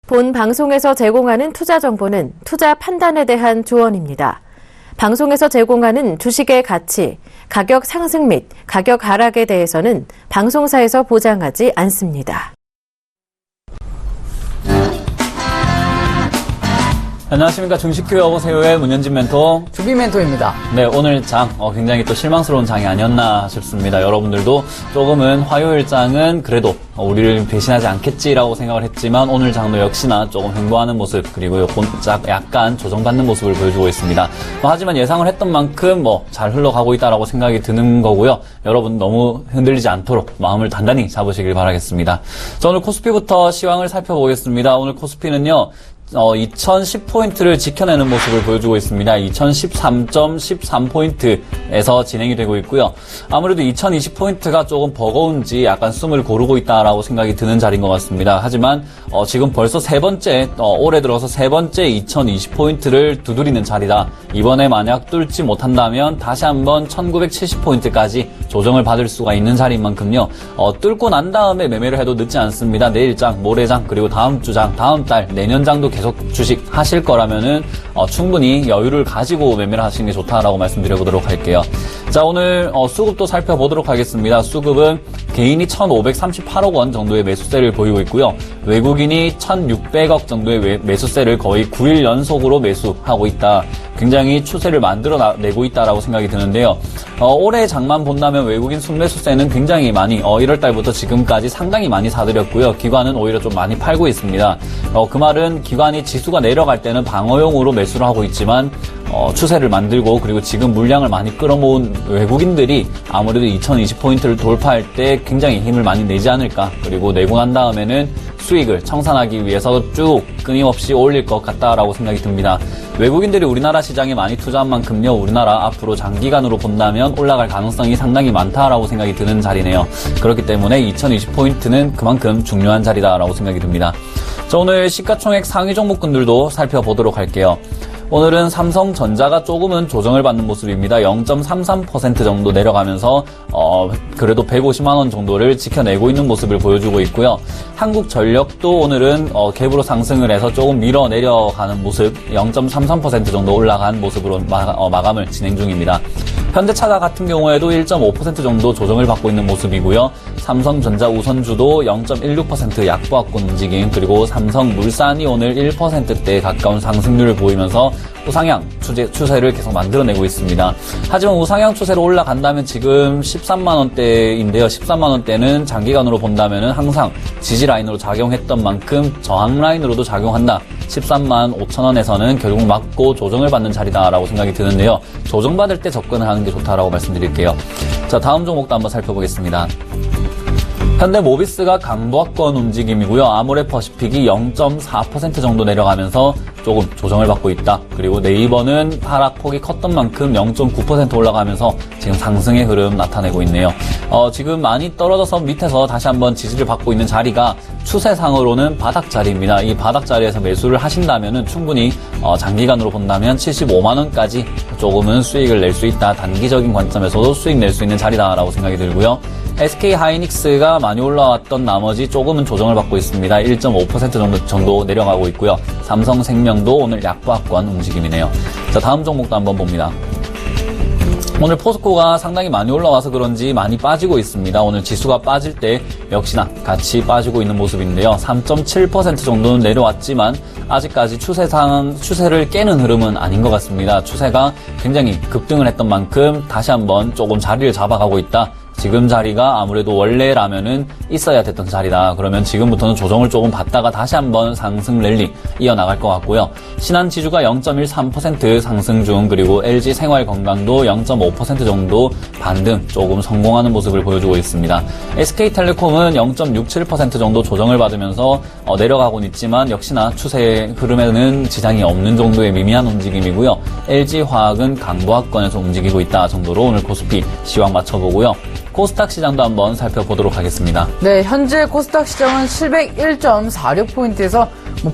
본 방송에서 제공하는 투자 정보는 투자 판단에 대한 조언입니다. 방송에서 제공하는 주식의 가치, 가격 상승 및 가격 하락에 대해서는 방송사에서 보장하지 않습니다. 안녕하십니까. 증시큐어보세요의 문현진 멘토, 주비 멘토입니다. 네, 오늘 장 굉장히 또 실망스러운 장이 아니었나 싶습니다. 여러분들도 조금은 화요일 장은 그래도 우리를 배신하지 않겠지라고 생각을 했지만 오늘 장도 역시나 조금 횡보하는 모습, 그리고 약간 조정받는 모습을 보여주고 있습니다. 하지만 예상을 했던 만큼 잘 흘러가고 있다라고 생각이 드는 거고요. 여러분 너무 흔들리지 않도록 마음을 단단히 잡으시길 바라겠습니다. 자, 오늘 코스피부터 시황을 살펴보겠습니다. 오늘 코스피는요, 2010포인트를 지켜내는 모습을 보여주고 있습니다. 2013.13포인트에서 진행이 되고 있고요. 아무래도 2020포인트가 조금 버거운지 약간 숨을 고르고 있다라고 생각이 드는 자리인 것 같습니다. 하지만 지금 벌써 올해 들어서 세 번째 2020포인트를 두드리는 자리다. 이번에 만약 뚫지 못한다면 다시 한번 1970포인트까지 조정을 받을 수가 있는 자리인 만큼요. 뚫고 난 다음에 매매를 해도 늦지 않습니다. 내일장, 모레장, 그리고 다음 주장, 다음 달, 내년장도 계속 주식 하실 거라면은 충분히 여유를 가지고 매매를 하시는 게 좋다라고 말씀드려보도록 할게요. 자, 오늘 수급도 살펴보도록 하겠습니다. 수급은 개인이 1,538억 원 정도의 매수세를 보이고 있고요. 외국인이 1,600억 정도의 매수세를 거의 9일 연속으로 매수하고 있다. 굉장히 추세를 만들어내고 있다라고 생각이 드는데요. 올해 장만 본다면 외국인 순매수세는 굉장히 많이 1월 달부터 지금까지 상당히 많이 사들였고요. 기관은 오히려 좀 많이 팔고 있습니다. 그 말은 기관이 지수가 내려갈 때는 방어용으로 매수를 하고 있지만 추세를 만들고, 그리고 지금 물량을 많이 끌어모은 외국인들이 아무래도 2020포인트를 돌파할 때 굉장히 힘을 많이 내지 않을까, 그리고 내고 난 다음에는 수익을 청산하기 위해서 쭉 끊임없이 올릴 것 같다라고 생각이 듭니다. 외국인들이 우리나라 시장에 많이 투자한 만큼요, 우리나라 앞으로 장기간으로 본다면 올라갈 가능성이 상당히 많다라고 생각이 드는 자리네요. 그렇기 때문에 2020포인트는 그만큼 중요한 자리다라고 생각이 듭니다. 자, 오늘 시가총액 상위 종목군들도 살펴보도록 할게요. 오늘은 삼성전자가 조금은 조정을 받는 모습입니다. 0.33% 정도 내려가면서 그래도 150만 원 정도를 지켜내고 있는 모습을 보여주고 있고요. 한국전력도 오늘은 갭으로 상승을 해서 조금 밀어 내려가는 모습, 0.33% 정도 올라간 모습으로 마감을 진행 중입니다. 현대차가 같은 경우에도 1.5% 정도 조정을 받고 있는 모습이고요. 삼성전자 우선주도 0.16% 약보합권 움직임, 그리고 삼성물산이 오늘 1%대에 가까운 상승률을 보이면서 우상향 추세를 계속 만들어내고 있습니다. 하지만 우상향 추세로 올라간다면 지금 13만원대인데요. 13만원대는 장기간으로 본다면 항상 지지라인으로 작용했던 만큼 저항라인으로도 작용한다. 13만 5천원에서는 결국 맞고 조정을 받는 자리다라고 생각이 드는데요. 조정받을 때 접근을 하는 게 좋다라고 말씀드릴게요. 자, 다음 종목도 한번 살펴보겠습니다. 현대모비스가 강보합권 움직임이고요. 아모레퍼시픽이 0.4% 정도 내려가면서 조금 조정을 받고 있다. 그리고 네이버는 하락폭이 컸던 만큼 0.9% 올라가면서 지금 상승의 흐름 나타내고 있네요. 지금 많이 떨어져서 밑에서 다시 한번 지지를 받고 있는 자리가 추세상으로는 바닥 자리입니다. 이 바닥 자리에서 매수를 하신다면은 충분히 장기간으로 본다면 75만원까지 조금은 수익을 낼 수 있다. 단기적인 관점에서도 수익 낼 수 있는 자리다라고 생각이 들고요. SK하이닉스가 많이 올라왔던 나머지 조금은 조정을 받고 있습니다. 1.5% 정도 내려가고 있고요. 삼성생명도 오늘 약보합권 움직임이네요. 자, 다음 종목도 한번 봅니다. 오늘 포스코가 상당히 많이 올라와서 그런지 많이 빠지고 있습니다. 오늘 지수가 빠질 때 역시나 같이 빠지고 있는 모습인데요. 3.7% 정도는 내려왔지만 아직까지 추세를 깨는 흐름은 아닌 것 같습니다. 추세가 굉장히 급등을 했던 만큼 다시 한번 조금 자리를 잡아가고 있다. 지금 자리가 아무래도 원래라면은 있어야 됐던 자리다. 그러면 지금부터는 조정을 조금 받다가 다시 한번 상승 랠리 이어나갈 것 같고요. 신한지주가 0.13% 상승 중, 그리고 LG생활건강도 0.5% 정도 반등 조금 성공하는 모습을 보여주고 있습니다. SK텔레콤은 0.67% 정도 조정을 받으면서 내려가고는 있지만 역시나 추세 흐름에는 지장이 없는 정도의 미미한 움직임이고요. LG화학은 강보합권에서 움직이고 있다 정도로 오늘 코스피 시황 맞춰보고요. 코스닥 시장도 한번 살펴보도록 하겠습니다. 네, 현재 코스닥 시장은 701.46포인트에서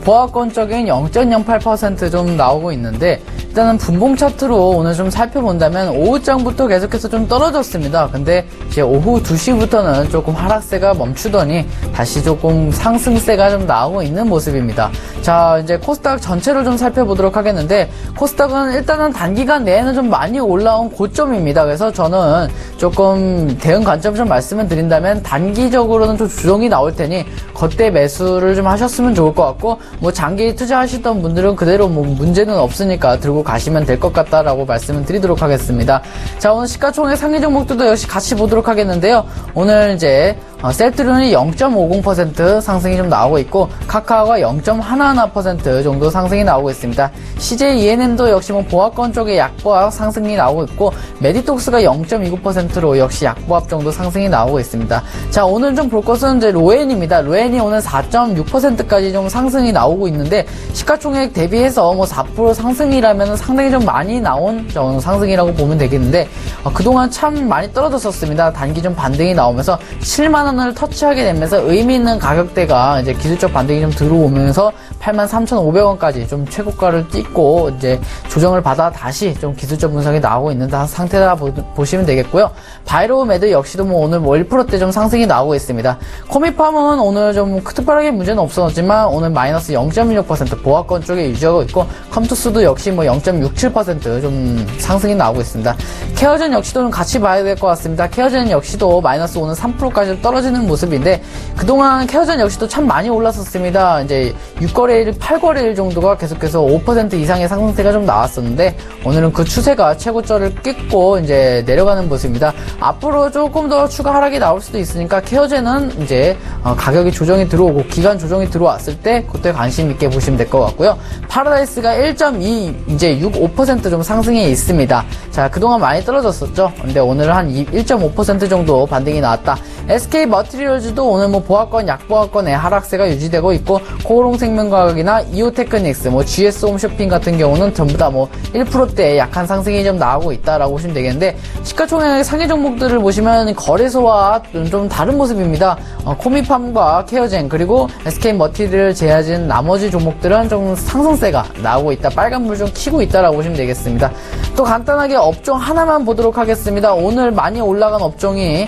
보합권적인 0.08% 좀 나오고 있는데, 일단은 분봉 차트로 오늘 좀 살펴본다면 오후장부터 계속해서 좀 떨어졌습니다. 근데 이제 오후 2시부터는 조금 하락세가 멈추더니 다시 조금 상승세가 좀 나오고 있는 모습입니다. 자, 이제 코스닥 전체로 좀 살펴보도록 하겠는데, 코스닥은 일단은 단기간 내에는 좀 많이 올라온 고점입니다. 그래서 저는 조금 대응 관점 좀 말씀을 드린다면 단기적으로는 좀 조정이 나올 테니 그때 매수를 좀 하셨으면 좋을 것 같고, 뭐 장기 투자하시던 분들은 그대로 뭐 문제는 없으니까 들고 가시면 될 것 같다라고 말씀을 드리도록 하겠습니다. 자, 오늘 시가총액 상위 종목들도 역시 같이 보도록 하겠는데요. 오늘 이제 셀트리온이 0.50% 상승이 좀 나오고 있고, 카카오가 0.11% 정도 상승이 나오고 있습니다. CJ ENM도 역시 뭐 보합권 쪽에 약보합 상승이 나오고 있고, 메디톡스가 0.29%로 역시 약보합 정도 상승이 나오고 있습니다. 자, 오늘 좀 볼 것은 이제 로엔입니다. 로엔이 오늘 4.6%까지 좀 상승이 나오고 있는데, 시가총액 대비해서 뭐 4% 상승이라면 상당히 좀 많이 나온 상승이라고 보면 되겠는데, 그동안 참 많이 떨어졌었습니다. 단기 좀 반등이 나오면서 7만 원을 터치하게 되면서 의미 있는 가격대가 이제 기술적 반등이 좀 들어오면서 83,500원까지 좀 최고가를 찍고 이제 조정을 받아 다시 좀 기술적 분석이 나오고 있는 상태다 보시면 되겠고요. 바이로메드 역시도 뭐 오늘 뭐 1%대 좀 상승이 나오고 있습니다. 코미팜은 오늘 좀 특별하게 문제는 없었지만 오늘 마이너스 0.16% 보합권 쪽에 유지하고 있고, 컴투스도 역시 뭐 0.67% 좀 상승이 나오고 있습니다. 케어젠 역시도 좀 같이 봐야 될 것 같습니다. 케어젠 역시도 마이너스 오늘 3%까지 떨어지는 모습인데, 그동안 케어젠 역시도 참 많이 올랐었습니다. 이제 6거래일, 8거래일 정도가 계속해서 5% 이상의 상승세가 좀 나왔었는데, 오늘은 그 추세가 최고점을 찍고 이제 내려가는 모습입니다. 앞으로 조금 더 추가 하락이 나올 수도 있으니까 케어젠은 이제 가격이 조정이 들어오고 기간 조정이 들어왔을 때 그때 관심 있게 보시면 될 것 같고요. 파라다이스가 1.2 이제 65% 좀 상승해 있습니다. 자, 그동안 많이 떨어졌었죠. 근데 오늘은 한 1.5% 정도 반등이 나왔다. SK 머티리얼즈도 오늘 뭐 보합권, 약보합권의 하락세가 유지되고 있고, 코오롱생명과학이나 이오테크닉스, 뭐 GS 홈쇼핑 같은 경우는 전부 다 뭐 1%대의 약한 상승이 좀 나오고 있다라고 보시면 되겠는데, 시가총액 상위 종목들을 보시면 거래소와 좀 다른 모습입니다. 코미팜과 케어젠 그리고 SK 머티리얼 제약진 나머지 종목들은 좀 상승세가 나오고 있다. 빨간불 좀 켜고 있다라고 보시면 되겠습니다. 또 간단하게 업종 하나만 보도록 하겠습니다. 오늘 많이 올라간 업종이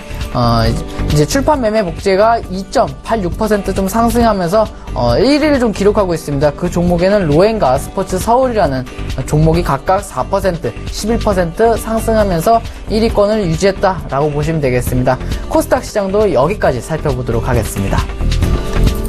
이제 출판 매매 복제가 2.86% 좀 상승하면서 1위를 좀 기록하고 있습니다. 그 종목에는 로엔과 스포츠 서울이라는 종목이 각각 4%, 11% 상승하면서 1위권을 유지했다라고 보시면 되겠습니다. 코스닥 시장도 여기까지 살펴보도록 하겠습니다.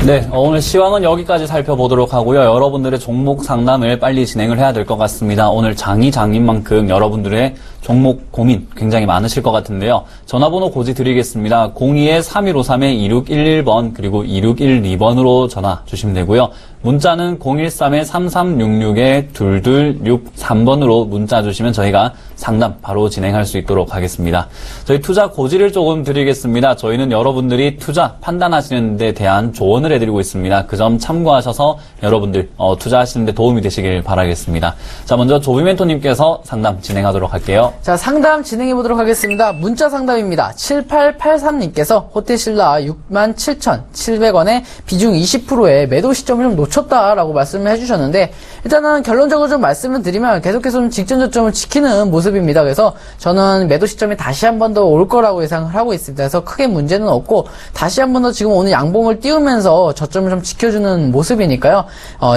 네, 오늘 시황은 여기까지 살펴보도록 하고요. 여러분들의 종목 상담을 빨리 진행을 해야 될 것 같습니다. 오늘 장이 장인 만큼 여러분들의 종목 고민 굉장히 많으실 것 같은데요. 전화번호 고지 드리겠습니다. 02-3153-2611번 그리고 2612번으로 전화 주시면 되고요. 문자는 013-3366-2263번으로 문자 주시면 저희가 상담 바로 진행할 수 있도록 하겠습니다. 저희 투자 고지를 조금 드리겠습니다. 저희는 여러분들이 투자 판단하시는 데 대한 조언을 해드리고 있습니다. 그 점 참고하셔서 여러분들 투자하시는 데 도움이 되시길 바라겠습니다. 자, 먼저 조비 멘토님께서 상담 진행하도록 할게요. 자, 상담 진행해 보도록 하겠습니다. 문자 상담입니다. 7883님께서 호텔신라 67,700원에 비중 20%의 매도 시점을 좀 놓쳤다라고 말씀을 해주셨는데, 일단은 결론적으로 좀 말씀을 드리면 계속해서 좀 직전 저점을 지키는 모습입니다. 그래서 저는 매도 시점이 다시 한 번 더 올 거라고 예상을 하고 있습니다. 그래서 크게 문제는 없고, 다시 한 번 더 지금 오늘 양봉을 띄우면서 저점을 좀 지켜주는 모습이니까요.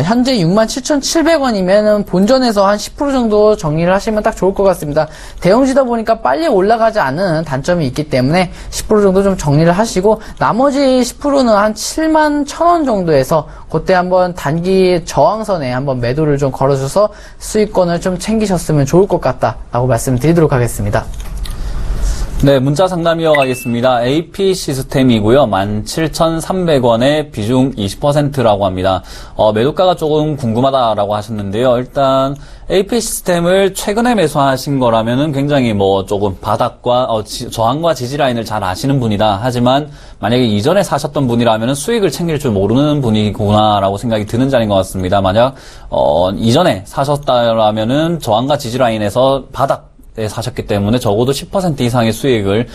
현재 67,700원이면 본전에서 한 10% 정도 정리를 하시면 딱 좋을 것 같습니다. 대형주다 보니까 빨리 올라가지 않은 단점이 있기 때문에 10% 정도 좀 정리를 하시고, 나머지 10%는 한 71,000원 정도에서 그때 한번 단기 저항선에 한번 매도를 좀 걸어줘서 수익권을 좀 챙기셨으면 좋을 것 같다라고 말씀드리도록 하겠습니다. 네, 문자 상담 이어가겠습니다. AP 시스템이고요. 17,300원에 비중 20%라고 합니다. 매도가가 조금 궁금하다라고 하셨는데요. 일단 AP 시스템을 최근에 매수하신 거라면은 굉장히 뭐 조금 바닥과 저항과 지지 라인을 잘 아시는 분이다. 하지만 만약에 이전에 사셨던 분이라면은 수익을 챙길 줄 모르는 분이구나라고 생각이 드는 자리인 것 같습니다. 만약 이전에 사셨다라면은 저항과 지지 라인에서 바닥 사셨기 때문에 적어도 10% 이상의 수익을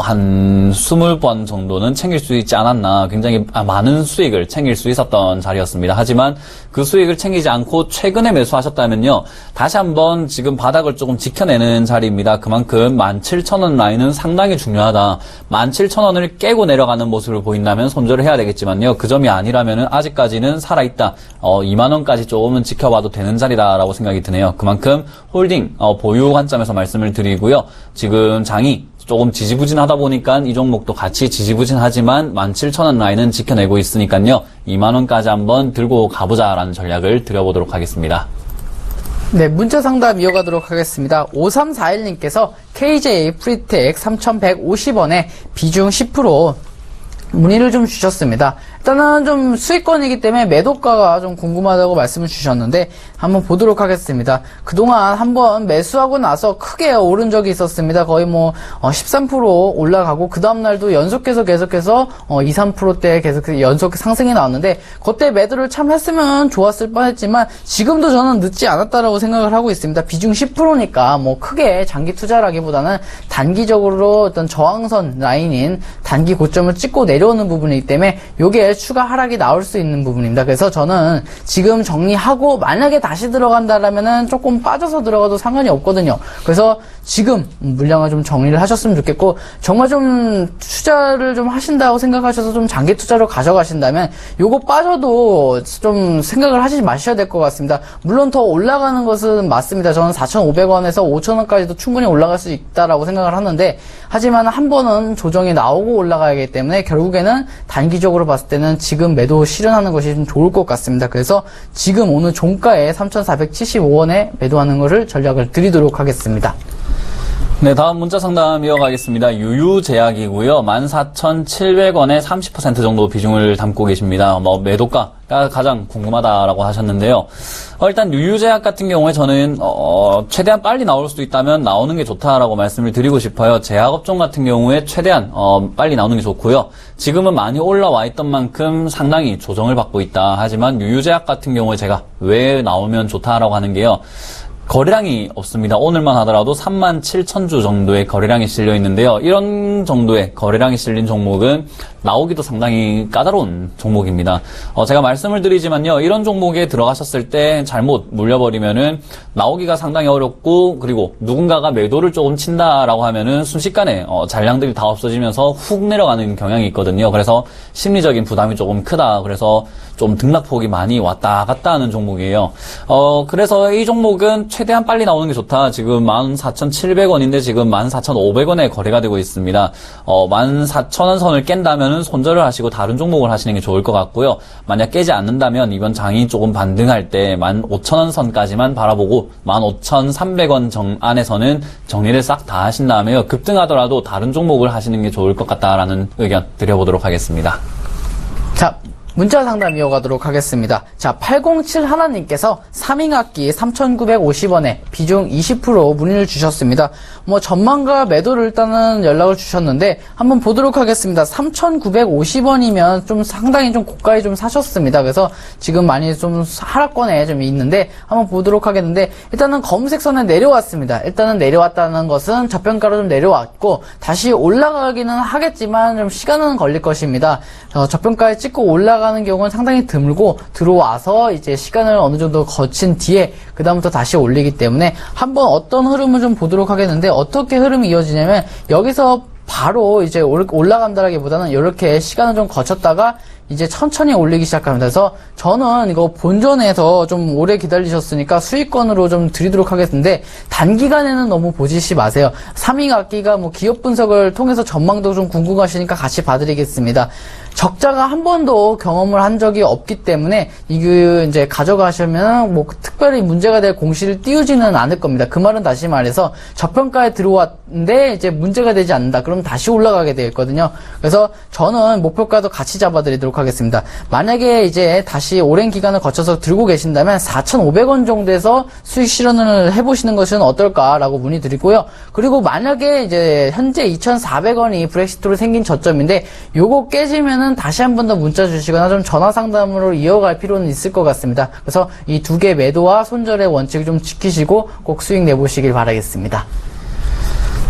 한 20번 정도는 챙길 수 있지 않았나. 굉장히 많은 수익을 챙길 수 있었던 자리였습니다. 하지만 그 수익을 챙기지 않고 최근에 매수하셨다면요, 다시 한번 지금 바닥을 조금 지켜내는 자리입니다. 그만큼 17,000원 라인은 상당히 중요하다. 17,000원을 깨고 내려가는 모습을 보인다면 손절을 해야 되겠지만요, 그 점이 아니라면 아직까지는 살아있다. 2만원까지 조금은 지켜봐도 되는 자리다라고 생각이 드네요. 그만큼 홀딩, 보유 관점에서 말씀을 드리고요. 지금 장이 조금 지지부진하다 보니까 이 종목도 같이 지지부진하지만 17,000원 라인은 지켜내고 있으니까요. 2만원까지 한번 들고 가보자라는 전략을 드려보도록 하겠습니다. 네, 문자 상담 이어가도록 하겠습니다. 5341님께서 KJ 프리텍 3,150원에 비중 10% 문의를 좀 주셨습니다. 일단은 좀 수익권이기 때문에 매도가가 좀 궁금하다고 말씀을 주셨는데 한번 보도록 하겠습니다. 그동안 한번 매수하고 나서 크게 오른 적이 있었습니다. 거의 13% 올라가고 그 다음날도 계속해서 2, 3%대 계속 연속 상승이 나왔는데 그때 매도를 참 했으면 좋았을 뻔했지만 지금도 저는 늦지 않았다라고 생각을 하고 있습니다. 비중 10%니까 크게 장기 투자라기보다는 단기적으로 어떤 저항선 라인인 단기 고점을 찍고 내려오는 부분이기 때문에 요게 추가 하락이 나올 수 있는 부분입니다. 그래서 저는 지금 정리하고 만약에 다시 들어간다라면은 조금 빠져서 들어가도 상관이 없거든요. 그래서 지금 물량을 좀 정리를 하셨으면 좋겠고, 정말 좀 투자를 좀 하신다고 생각하셔서 좀 장기 투자로 가져가신다면 요거 빠져도 좀 생각을 하시지 마셔야 될 것 같습니다. 물론 더 올라가는 것은 맞습니다. 저는 4,500원에서 5,000원까지도 충분히 올라갈 수 있다라고 생각을 하는데, 하지만 한 번은 조정이 나오고 올라가야기 때문에 결국에는 단기적으로 봤을 때는 지금 매도 실현하는 것이 좀 좋을 것 같습니다. 그래서 지금 오늘 종가에 3,475원에 매도하는 것을 전략을 드리도록 하겠습니다. 네, 다음 문자 상담 이어가겠습니다. 유유제약이고요. 14,700원에 30% 정도 비중을 담고 계십니다. 매도가가 가장 궁금하다라고 하셨는데요. 일단 유유제약 같은 경우에 저는 최대한 빨리 나올 수도 있다면 나오는 게 좋다라고 말씀을 드리고 싶어요. 제약업종 같은 경우에 최대한 빨리 나오는 게 좋고요. 지금은 많이 올라와 있던 만큼 상당히 조정을 받고 있다. 하지만 유유제약 같은 경우에 제가 왜 나오면 좋다라고 하는 게요, 거래량이 없습니다. 오늘만 하더라도 37,000주 정도의 거래량이 실려 있는데요. 이런 정도의 거래량이 실린 종목은 나오기도 상당히 까다로운 종목입니다. 제가 말씀을 드리지만요, 이런 종목에 들어가셨을 때 잘못 물려버리면은 나오기가 상당히 어렵고, 그리고 누군가가 매도를 조금 친다라고 하면은 순식간에 잔량들이 다 없어지면서 훅 내려가는 경향이 있거든요. 그래서 심리적인 부담이 조금 크다. 그래서 좀 등락폭이 많이 왔다 갔다 하는 종목이에요. 그래서 이 종목은 최대한 빨리 나오는 게 좋다. 지금 14,700원인데 지금 14,500원에 거래가 되고 있습니다. 14,000원 선을 깬다면은 손절을 하시고 다른 종목을 하시는 게 좋을 것 같고요. 만약 깨지 않는다면 이번 장이 조금 반등할 때 15,000원 선까지만 바라보고 15,300원 안에서는 정리를 싹 다 하신 다음에요, 급등하더라도 다른 종목을 하시는 게 좋을 것 같다라는 의견 드려보도록 하겠습니다. 자, 문자 상담 이어가도록 하겠습니다. 자, 807 하나님께서 3잉악기 3,950원에 비중 20% 문의를 주셨습니다. 전망과 매도를 일단은 연락을 주셨는데 한번 보도록 하겠습니다. 3,950원이면 좀 상당히 좀 고가에 좀 사셨습니다. 그래서 지금 많이 좀 하락권에 좀 있는데 한번 보도록 하겠는데, 일단은 검은색선에 내려왔습니다. 일단은 내려왔다는 것은 저평가로 좀 내려왔고 다시 올라가기는 하겠지만 좀 시간은 걸릴 것입니다. 저평가에 찍고 올라가는 경우는 상당히 드물고 들어와서 이제 시간을 어느 정도 거친 뒤에 그 다음부터 다시 올리기 때문에 한번 어떤 흐름을 좀 보도록 하겠는데, 어떻게 흐름이 이어지냐면 여기서 바로 이제 올라간다라기보다는 이렇게 시간을 좀 거쳤다가 이제 천천히 올리기 시작합니다. 그래서 저는 이거 본전에서 좀 오래 기다리셨으니까 수익권으로 좀 드리도록 하겠는데, 단기간에는 너무 보시지 마세요. 3잉악기가 기업 분석을 통해서 전망도 좀 궁금하시니까 같이 봐드리겠습니다. 적자가 한 번도 경험을 한 적이 없기 때문에 이게 이제 가져가시면 특별히 문제가 될 공시를 띄우지는 않을 겁니다. 그 말은 다시 말해서 저평가에 들어왔는데 이제 문제가 되지 않는다. 그럼 다시 올라가게 되겠거든요. 그래서 저는 목표가도 같이 잡아드리도록 드리도록 하겠습니다. 만약에 이제 다시 오랜 기간을 거쳐서 들고 계신다면 4,500원 정도에서 수익 실현을 해보시는 것은 어떨까라고 문의드리고요. 그리고 만약에 이제 현재 2,400원이 브렉시트로 생긴 저점인데 요거 깨지면은 다시 한 번 더 문자 주시거나 좀 전화 상담으로 이어갈 필요는 있을 것 같습니다. 그래서 이 두 개 매도와 손절의 원칙을 좀 지키시고 꼭 수익 내보시길 바라겠습니다.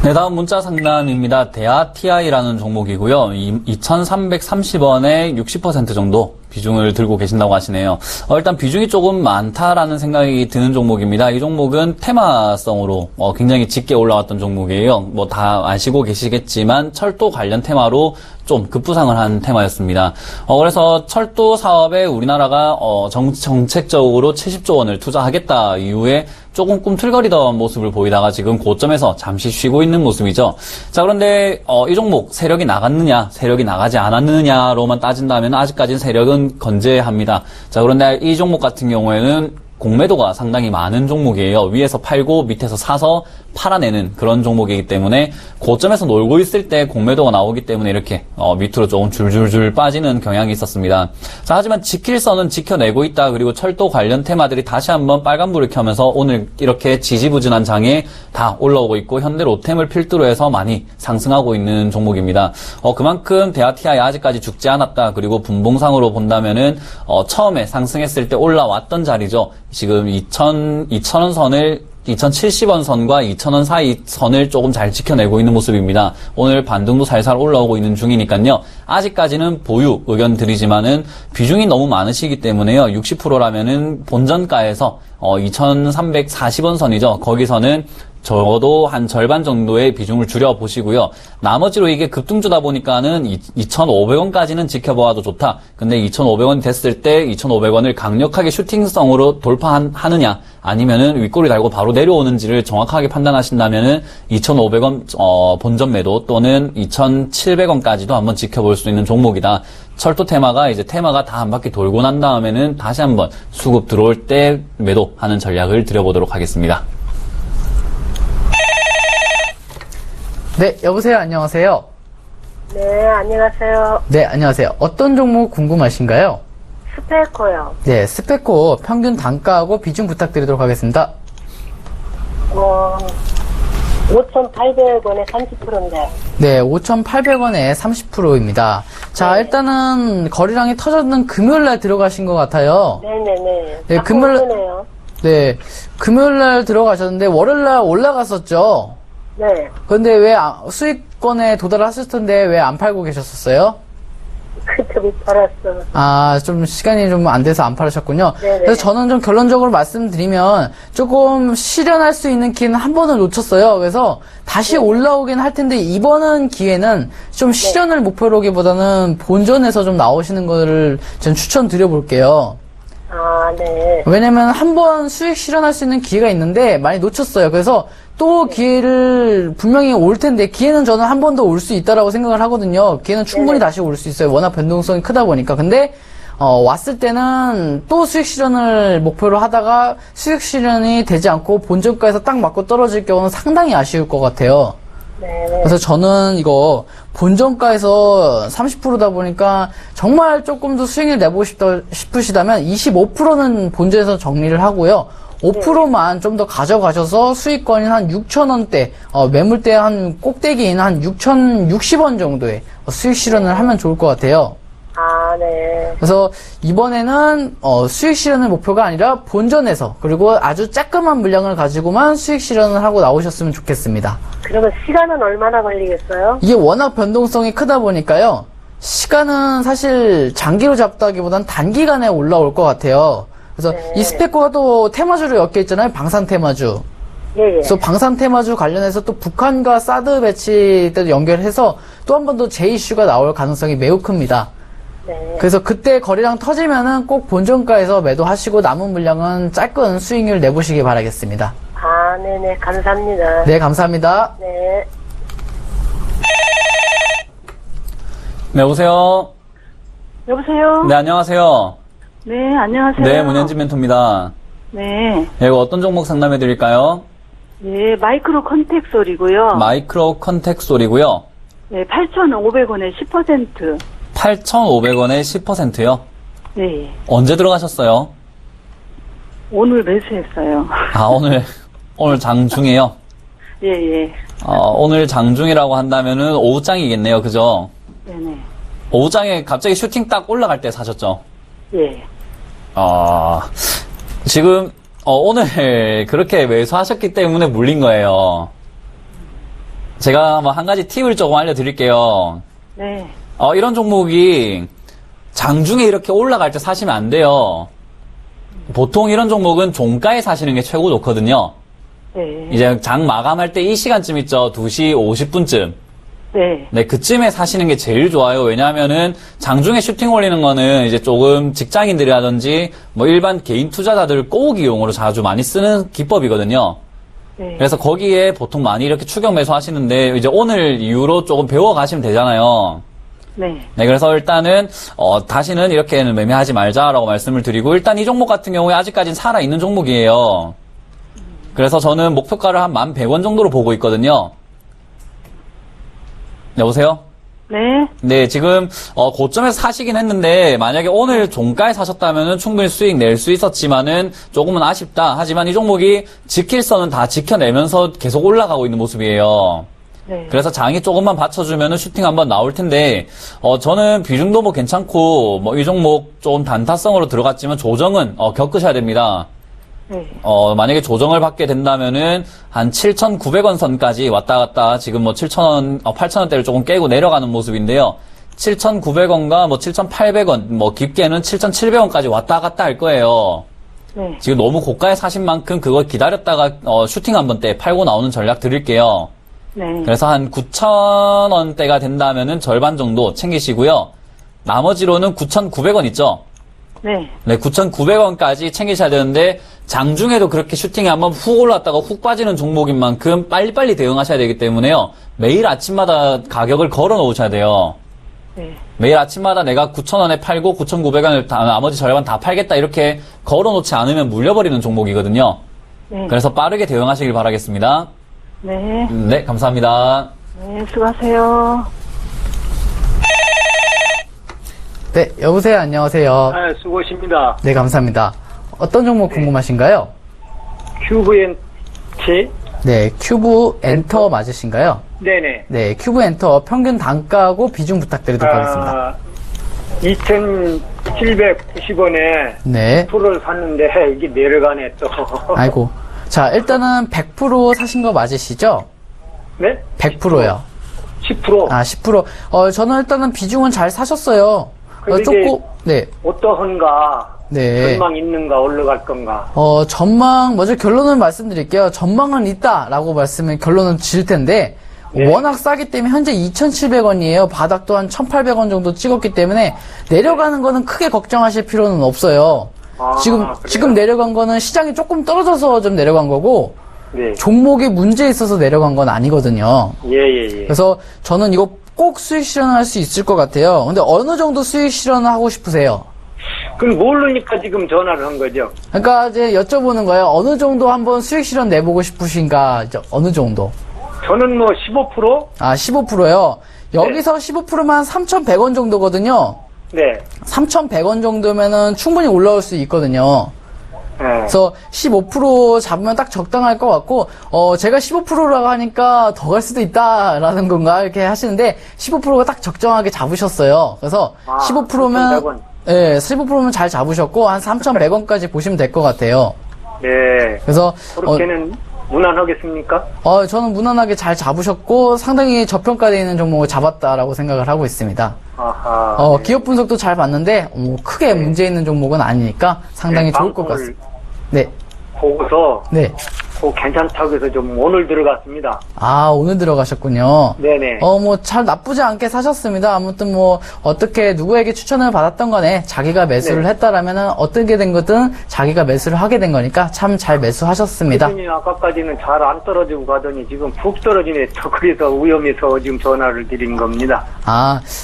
네, 다음 문자 상담입니다. 대아TI라는 종목이고요. 2,330원에 60% 정도 비중을 들고 계신다고 하시네요. 일단 비중이 조금 많다라는 생각이 드는 종목입니다. 이 종목은 테마성으로 굉장히 짙게 올라왔던 종목이에요. 뭐 다 아시고 계시겠지만 철도 관련 테마로 좀 급부상을 한 테마였습니다. 그래서 철도 사업에 우리나라가 정책적으로 70조 원을 투자하겠다 이후에 조금 꿈틀거리던 모습을 보이다가 지금 고점에서 잠시 쉬고 있는 모습이죠. 자, 그런데 이 종목 세력이 나갔느냐, 세력이 나가지 않았느냐로만 따진다면 아직까지는 세력은 건재합니다. 자, 그런데 이 종목 같은 경우에는 공매도가 상당히 많은 종목이에요. 위에서 팔고 밑에서 사서 팔아내는 그런 종목이기 때문에 고점에서 놀고 있을 때 공매도가 나오기 때문에 이렇게 밑으로 조금 줄줄줄 빠지는 경향이 있었습니다. 자, 하지만 지킬 선은 지켜내고 있다. 그리고 철도 관련 테마들이 다시 한번 빨간불을 켜면서 오늘 이렇게 지지부진한 장에 다 올라오고 있고 현대 로템을 필두로 해서 많이 상승하고 있는 종목입니다. 그만큼 대아TI 아직까지 죽지 않았다. 그리고 분봉상으로 본다면은 처음에 상승했을 때 올라왔던 자리죠. 지금 2,000원 선을 2,070원 선과 2,000원 사이 선을 조금 잘 지켜내고 있는 모습입니다. 오늘 반등도 살살 올라오고 있는 중이니까요. 아직까지는 보유 의견 드리지만은 비중이 너무 많으시기 때문에요. 60%라면은 본전가에서 2,340원 선이죠. 거기서는 적어도 한 절반 정도의 비중을 줄여보시고요. 나머지로 이게 급등주다 보니까는 2,500원까지는 지켜보아도 좋다. 근데 2,500원이 됐을 때 2,500원을 강력하게 슈팅성으로 돌파하느냐 아니면은 윗꼬리 달고 바로 내려오는지를 정확하게 판단하신다면은 2,500원 본전 매도 또는 2,700원까지도 한번 지켜볼 수 있는 종목이다. 철도 테마가 다 한 바퀴 돌고 난 다음에는 다시 한번 수급 들어올 때 매도하는 전략을 드려보도록 하겠습니다. 네, 여보세요. 안녕하세요. 네, 안녕하세요. 네, 안녕하세요. 어떤 종목 궁금하신가요? 스페코요. 네, 스페코 평균 단가하고 비중 부탁드리도록 하겠습니다. 5,800원에 30%인데. 네, 5,800원에 30%입니다. 자, 네. 일단은 거래량이 터졌는 금요일날 들어가신 것 같아요. 네네네. 네, 네, 금요일날 들어가셨는데 월요일날 올라갔었죠? 네. 근데 왜 수익권에 도달하셨을 텐데 왜 안 팔고 계셨었어요? 그때 못 팔았어. 좀 시간이 좀 안 돼서 안 팔으셨군요. 네네. 그래서 저는 좀 결론적으로 말씀드리면 조금 실현할 수 있는 기회는 한 번을 놓쳤어요. 그래서 다시 올라오긴 할 텐데 이번 기회는 좀 실현을 목표로 하기보다는 본전에서 좀 나오시는 거를 전 추천드려 볼게요. 네. 왜냐면 한 번 수익 실현할 수 있는 기회가 있는데 많이 놓쳤어요. 그래서 또 기회를 분명히 올 텐데 기회는 저는 한 번 더 올 수 있다라고 생각을 하거든요. 기회는 충분히 다시 올 수 있어요. 워낙 변동성이 크다 보니까. 근데 왔을 때는 또 수익 실현을 목표로 하다가 수익 실현이 되지 않고 본전가에서 딱 맞고 떨어질 경우는 상당히 아쉬울 것 같아요. 네. 그래서 저는 이거 본전가에서 30%다 보니까 정말 조금 더 수익을 내보고 싶으시다면 25%는 본전에서 정리를 하고요. 5%만 좀 더 가져가셔서 수익권이 한 6,000원대, 매물대 한 꼭대기인 한 6,060원 정도의 수익 실현을 하면 좋을 것 같아요. 네. 그래서 이번에는 수익 실현의 목표가 아니라 본전에서 그리고 아주 조그만 물량을 가지고만 수익 실현을 하고 나오셨으면 좋겠습니다. 그러면 시간은 얼마나 걸리겠어요? 이게 워낙 변동성이 크다 보니까요. 시간은 사실 장기로 잡다기보단 단기간에 올라올 것 같아요. 그래서 이 스페코가 또 테마주로 엮여 있잖아요. 방산 테마주. 예. 그래서 방산 테마주 관련해서 또 북한과 사드 배치 때도 연결해서 또 한 번 더 제 이슈가 나올 가능성이 매우 큽니다. 네. 그래서 그때 거래량 터지면은 꼭 본전가에서 매도하시고 남은 물량은 짧은 수익률 내보시기 바라겠습니다. 네네. 감사합니다. 네, 감사합니다. 네. 네, 오세요. 여보세요? 네, 안녕하세요. 네, 안녕하세요. 네, 문현진 멘토입니다. 네. 네, 이거 어떤 종목 상담해 드릴까요? 네, 마이크로 컨택솔이고요. 마이크로 컨택솔이고요. 네, 8,500원에 10%. 8,500원에 10%요? 예. 언제 들어가셨어요? 오늘 매수했어요. 아, 오늘 장중에요? 예, 예. 오늘 장중이라고 한다면은 오후장이겠네요. 그죠? 네네. 오후장에 갑자기 슈팅 딱 올라갈 때 사셨죠? 예. 지금, 오늘 그렇게 매수하셨기 때문에 물린 거예요. 제가 뭐 한 가지 팁을 조금 알려드릴게요. 네. 이런 종목이 장중에 이렇게 올라갈 때 사시면 안 돼요. 보통 이런 종목은 종가에 사시는 게 최고 좋거든요. 네. 이제 장 마감할 때 이 시간쯤 있죠. 2시 50분쯤. 네. 네, 그쯤에 사시는 게 제일 좋아요. 왜냐하면은 장중에 슈팅 올리는 거는 이제 조금 직장인들이라든지 뭐 일반 개인 투자자들 꼬우기용으로 자주 많이 쓰는 기법이거든요. 네. 그래서 거기에 보통 많이 이렇게 추격 매수 하시는데 이제 오늘 이후로 조금 배워 가시면 되잖아요. 네. 네, 그래서 일단은 다시는 이렇게는 매매하지 말자라고 말씀을 드리고 일단 이 종목 같은 경우에 아직까지는 살아 있는 종목이에요. 그래서 저는 목표가를 한 1,100원 정도로 보고 있거든요. 여보세요? 네. 네, 지금 고점에서 사시긴 했는데 만약에 오늘 종가에 사셨다면은 충분히 수익 낼 수 있었지만은 조금은 아쉽다. 하지만 이 종목이 지킬 선은 다 지켜내면서 계속 올라가고 있는 모습이에요. 네. 그래서 장이 조금만 받쳐주면은 슈팅 한번 나올 텐데, 저는 비중도 뭐 괜찮고, 뭐 이 종목 좀 단타성으로 들어갔지만 조정은, 겪으셔야 됩니다. 네. 만약에 조정을 받게 된다면은 한 7,900원 선까지 왔다 갔다 지금 뭐 7,000원, 8,000원대를 조금 깨고 내려가는 모습인데요. 7,900원과 뭐 7,800원, 뭐 깊게는 7,700원까지 왔다 갔다 할 거예요. 네. 지금 너무 고가에 사신 만큼 그걸 기다렸다가, 슈팅 한번 때 팔고 나오는 전략 드릴게요. 네. 그래서 한 9,000원대가 된다면은 절반 정도 챙기시고요. 나머지로는 9,900원 있죠? 네. 네, 9,900원까지 챙기셔야 되는데 장중에도 그렇게 슈팅이 한번 훅 올랐다가 훅 빠지는 종목인 만큼 빨리빨리 대응하셔야 되기 때문에요. 매일 아침마다 가격을 걸어 놓으셔야 돼요. 네. 매일 아침마다 내가 9,000원에 팔고 9,900원을 나머지 절반 다 팔겠다 이렇게 걸어 놓지 않으면 물려버리는 종목이거든요. 네. 그래서 빠르게 대응하시길 바라겠습니다. 네. 네, 감사합니다. 네. 수고하세요. 네, 여보세요. 안녕하세요. 아, 수고하십니다. 네, 감사합니다. 어떤 종목 궁금하신가요? 큐브엔티? 네, 큐브 엔터 맞으신가요? 네네. 네, 큐브 엔터 평균 단가하고 비중 부탁드리도록 하겠습니다. 2,790원에 네. 풀을 샀는데 이게 내려가네 또. 아이고. 자, 일단은 100% 사신 거 맞으시죠? 네? 100%요. 10%? 아, 10%. 저는 일단은 비중은 잘 사셨어요. 근데 조금, 네. 어떠한가? 네. 전망 있는가? 올라갈 건가? 전망, 먼저 결론을 말씀드릴게요. 전망은 있다라고 말씀을 결론은 질 텐데, 네. 워낙 싸기 때문에 현재 2,700원이에요. 바닥도 한 1,800원 정도 찍었기 때문에 내려가는 거는 크게 걱정하실 필요는 없어요. 아, 지금 내려간 거는 시장이 조금 떨어져서 좀 내려간 거고, 네. 종목에 문제 있어서 내려간 건 아니거든요. 예. 그래서 저는 이거 꼭 수익 실현할 수 있을 것 같아요. 근데 어느 정도 수익 실현을 하고 싶으세요? 그럼 모르니까 지금 전화를 한 거죠? 그러니까 이제 여쭤보는 거예요. 어느 정도 한번 수익 실현 내보고 싶으신가? 이제 어느 정도? 저는 뭐 15%? 아, 15%요? 여기서 15%만 3,100원 정도거든요. 네. 3,100원 정도면은 충분히 올라올 수 있거든요. 네. 그래서 15% 잡으면 딱 적당할 것 같고, 제가 15%라고 하니까 더 갈 수도 있다라는 건가? 이렇게 하시는데, 15%가 딱 적정하게 잡으셨어요. 그래서 15%면, 3,100원. 네, 15%면 잘 잡으셨고, 한 3,100원까지 보시면 될 것 같아요. 네. 그래서, 그렇게는 무난하겠습니까? 저는 무난하게 잘 잡으셨고, 상당히 저평가되어 있는 종목을 잡았다라고 생각을 하고 있습니다. 아하. 기업 분석도 잘 봤는데, 크게 문제 있는 종목은 아니니까 상당히 좋을 것 방송을 같습니다. 네. 보고서 네. 괜찮다고 해서 좀 오늘 들어갔습니다. 아, 오늘 들어가셨군요. 네네. 잘 나쁘지 않게 사셨습니다. 아무튼 어떻게 누구에게 추천을 받았던 거네. 자기가 매수를 네. 했다라면은 어떻게 된 거든 자기가 매수를 하게 된 거니까 참 잘 매수하셨습니다. 꾸준히 아까까지는 잘 안 떨어지고 가더니 지금 푹 떨어지네. 그래서 위험해서 지금 전화를 드린 겁니다.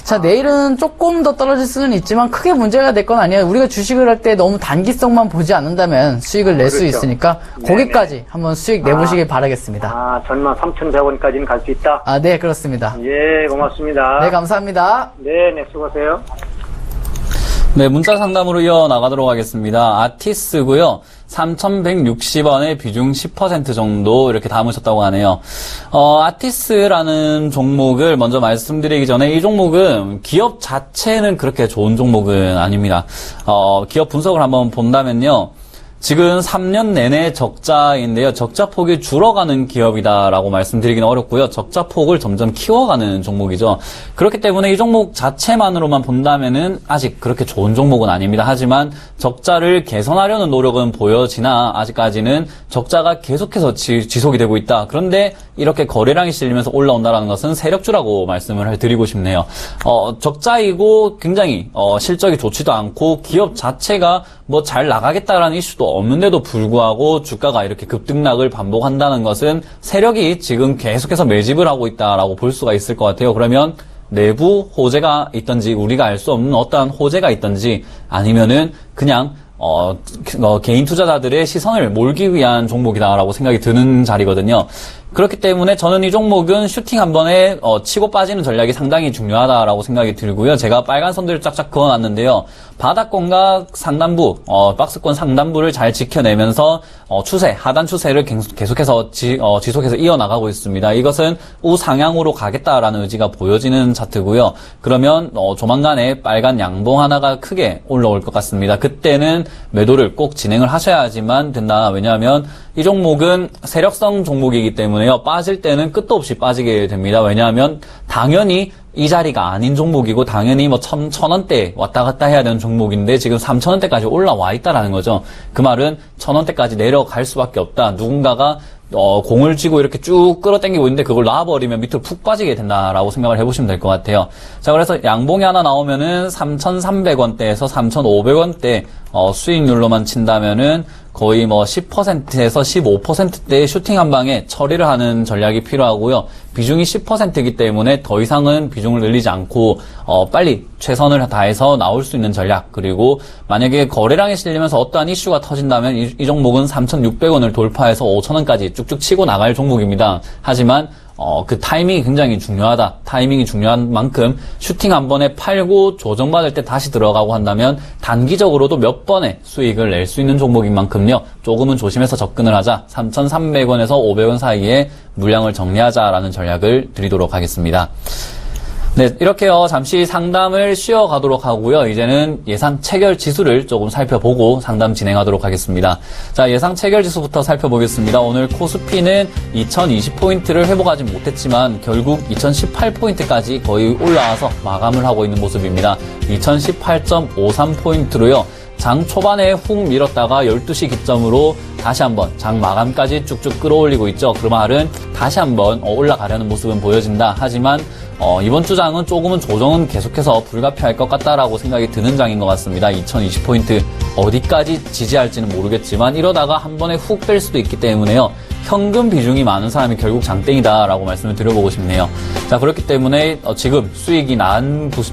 자, 내일은 조금 더 떨어질 수는 있지만 크게 문제가 될 건 아니에요. 우리가 주식을 할 때 너무 단기성만 보지 않는다면 수익을 낼 수 그렇죠. 있으니까 네네. 거기까지 한번 한번 수익 내보시길 바라겠습니다. 전망 3,100원까지는 갈 수 있다? 네, 그렇습니다. 예, 고맙습니다. 네, 감사합니다. 네, 수고하세요. 네, 문자 상담으로 이어나가도록 하겠습니다. 아티스고요. 3,160원에 비중 10% 정도 이렇게 담으셨다고 하네요. 아티스라는 종목을 먼저 말씀드리기 전에 이 종목은 기업 자체는 그렇게 좋은 종목은 아닙니다. 기업 분석을 한번 본다면요. 지금 3년 내내 적자인데요. 적자 폭이 줄어가는 기업이다라고 말씀드리기는 어렵고요. 적자 폭을 점점 키워가는 종목이죠. 그렇기 때문에 이 종목 자체만으로만 본다면은 아직 그렇게 좋은 종목은 아닙니다. 하지만 적자를 개선하려는 노력은 보여지나 아직까지는 적자가 계속해서 지속이 되고 있다. 그런데 이렇게 거래량이 실리면서 올라온다는 것은 세력주라고 말씀을 드리고 싶네요. 적자이고 굉장히 실적이 좋지도 않고 기업 자체가 뭐 잘 나가겠다라는 이슈도 없는데도 불구하고 주가가 이렇게 급등락을 반복한다는 것은 세력이 지금 계속해서 매집을 하고 있다라고 볼 수가 있을 것 같아요. 그러면 내부 호재가 있던지 우리가 알 수 없는 어떠한 호재가 있던지 아니면은 그냥 개인 투자자들의 시선을 몰기 위한 종목이다라고 생각이 드는 자리거든요. 그렇기 때문에 저는 이 종목은 슈팅 한 번에 치고 빠지는 전략이 상당히 중요하다라고 생각이 들고요. 제가 빨간 선들을 쫙쫙 그어놨는데요. 바닥권과 상단부, 박스권 상단부를 잘 지켜내면서 추세, 하단 추세를 계속해서 지속해서 이어나가고 있습니다. 이것은 우상향으로 가겠다라는 의지가 보여지는 차트고요. 그러면 조만간에 빨간 양봉 하나가 크게 올라올 것 같습니다. 그때는 매도를 꼭 진행을 하셔야지만 된다. 왜냐하면 이 종목은 세력성 종목이기 때문에요. 빠질 때는 끝도 없이 빠지게 됩니다. 왜냐하면 당연히 이 자리가 아닌 종목이고 당연히 뭐 1,000원대 왔다 갔다 해야 되는 종목인데 지금 3,000원대까지 올라와 있다라는 거죠. 그 말은 1,000원대까지 내려갈 수밖에 없다. 누군가가 공을 쥐고 이렇게 쭉 끌어당기고 있는데 그걸 놔버리면 밑으로 푹 빠지게 된다라고 생각을 해보시면 될 것 같아요. 자, 그래서 양봉이 하나 나오면은 3,300원대에서 3,500원대 수익률로만 친다면은 거의 뭐 10%에서 15%대의 슈팅 한 방에 처리를 하는 전략이 필요하고요. 비중이 10%이기 때문에 더 이상은 비중을 늘리지 않고 빨리 최선을 다해서 나올 수 있는 전략. 그리고 만약에 거래량이 실리면서 어떠한 이슈가 터진다면 이 종목은 3,600원을 돌파해서 5,000원까지 쭉쭉 치고 나갈 종목입니다. 하지만 그 타이밍이 굉장히 중요하다. 타이밍이 중요한 만큼 슈팅 한 번에 팔고 조정받을 때 다시 들어가고 한다면 단기적으로도 몇 번의 수익을 낼 수 있는 종목인 만큼요. 조금은 조심해서 접근을 하자. 3,300원에서 500원 사이에 물량을 정리하자라는 전략을 드리도록 하겠습니다. 네, 이렇게요. 잠시 상담을 쉬어가도록 하고요. 이제는 예상 체결 지수를 조금 살펴보고 상담 진행하도록 하겠습니다. 자, 예상 체결 지수부터 살펴보겠습니다. 오늘 코스피는 2020포인트를 회복하지 못했지만 결국 2018포인트까지 거의 올라와서 마감을 하고 있는 모습입니다. 2018.53포인트로요. 장 초반에 훅 밀었다가 12시 기점으로 다시 한번 장 마감까지 쭉쭉 끌어올리고 있죠. 그 말은 다시 한번 올라가려는 모습은 보여진다. 하지만 이번 주장은 조금은 조정은 계속해서 불가피할 것 같다라고 생각이 드는 장인 것 같습니다. 2020포인트 어디까지 지지할지는 모르겠지만 이러다가 한 번에 훅 뺄 수도 있기 때문에요. 현금 비중이 많은 사람이 결국 장땡이다라고 말씀을 드려보고 싶네요. 자, 그렇기 때문에 지금 수익이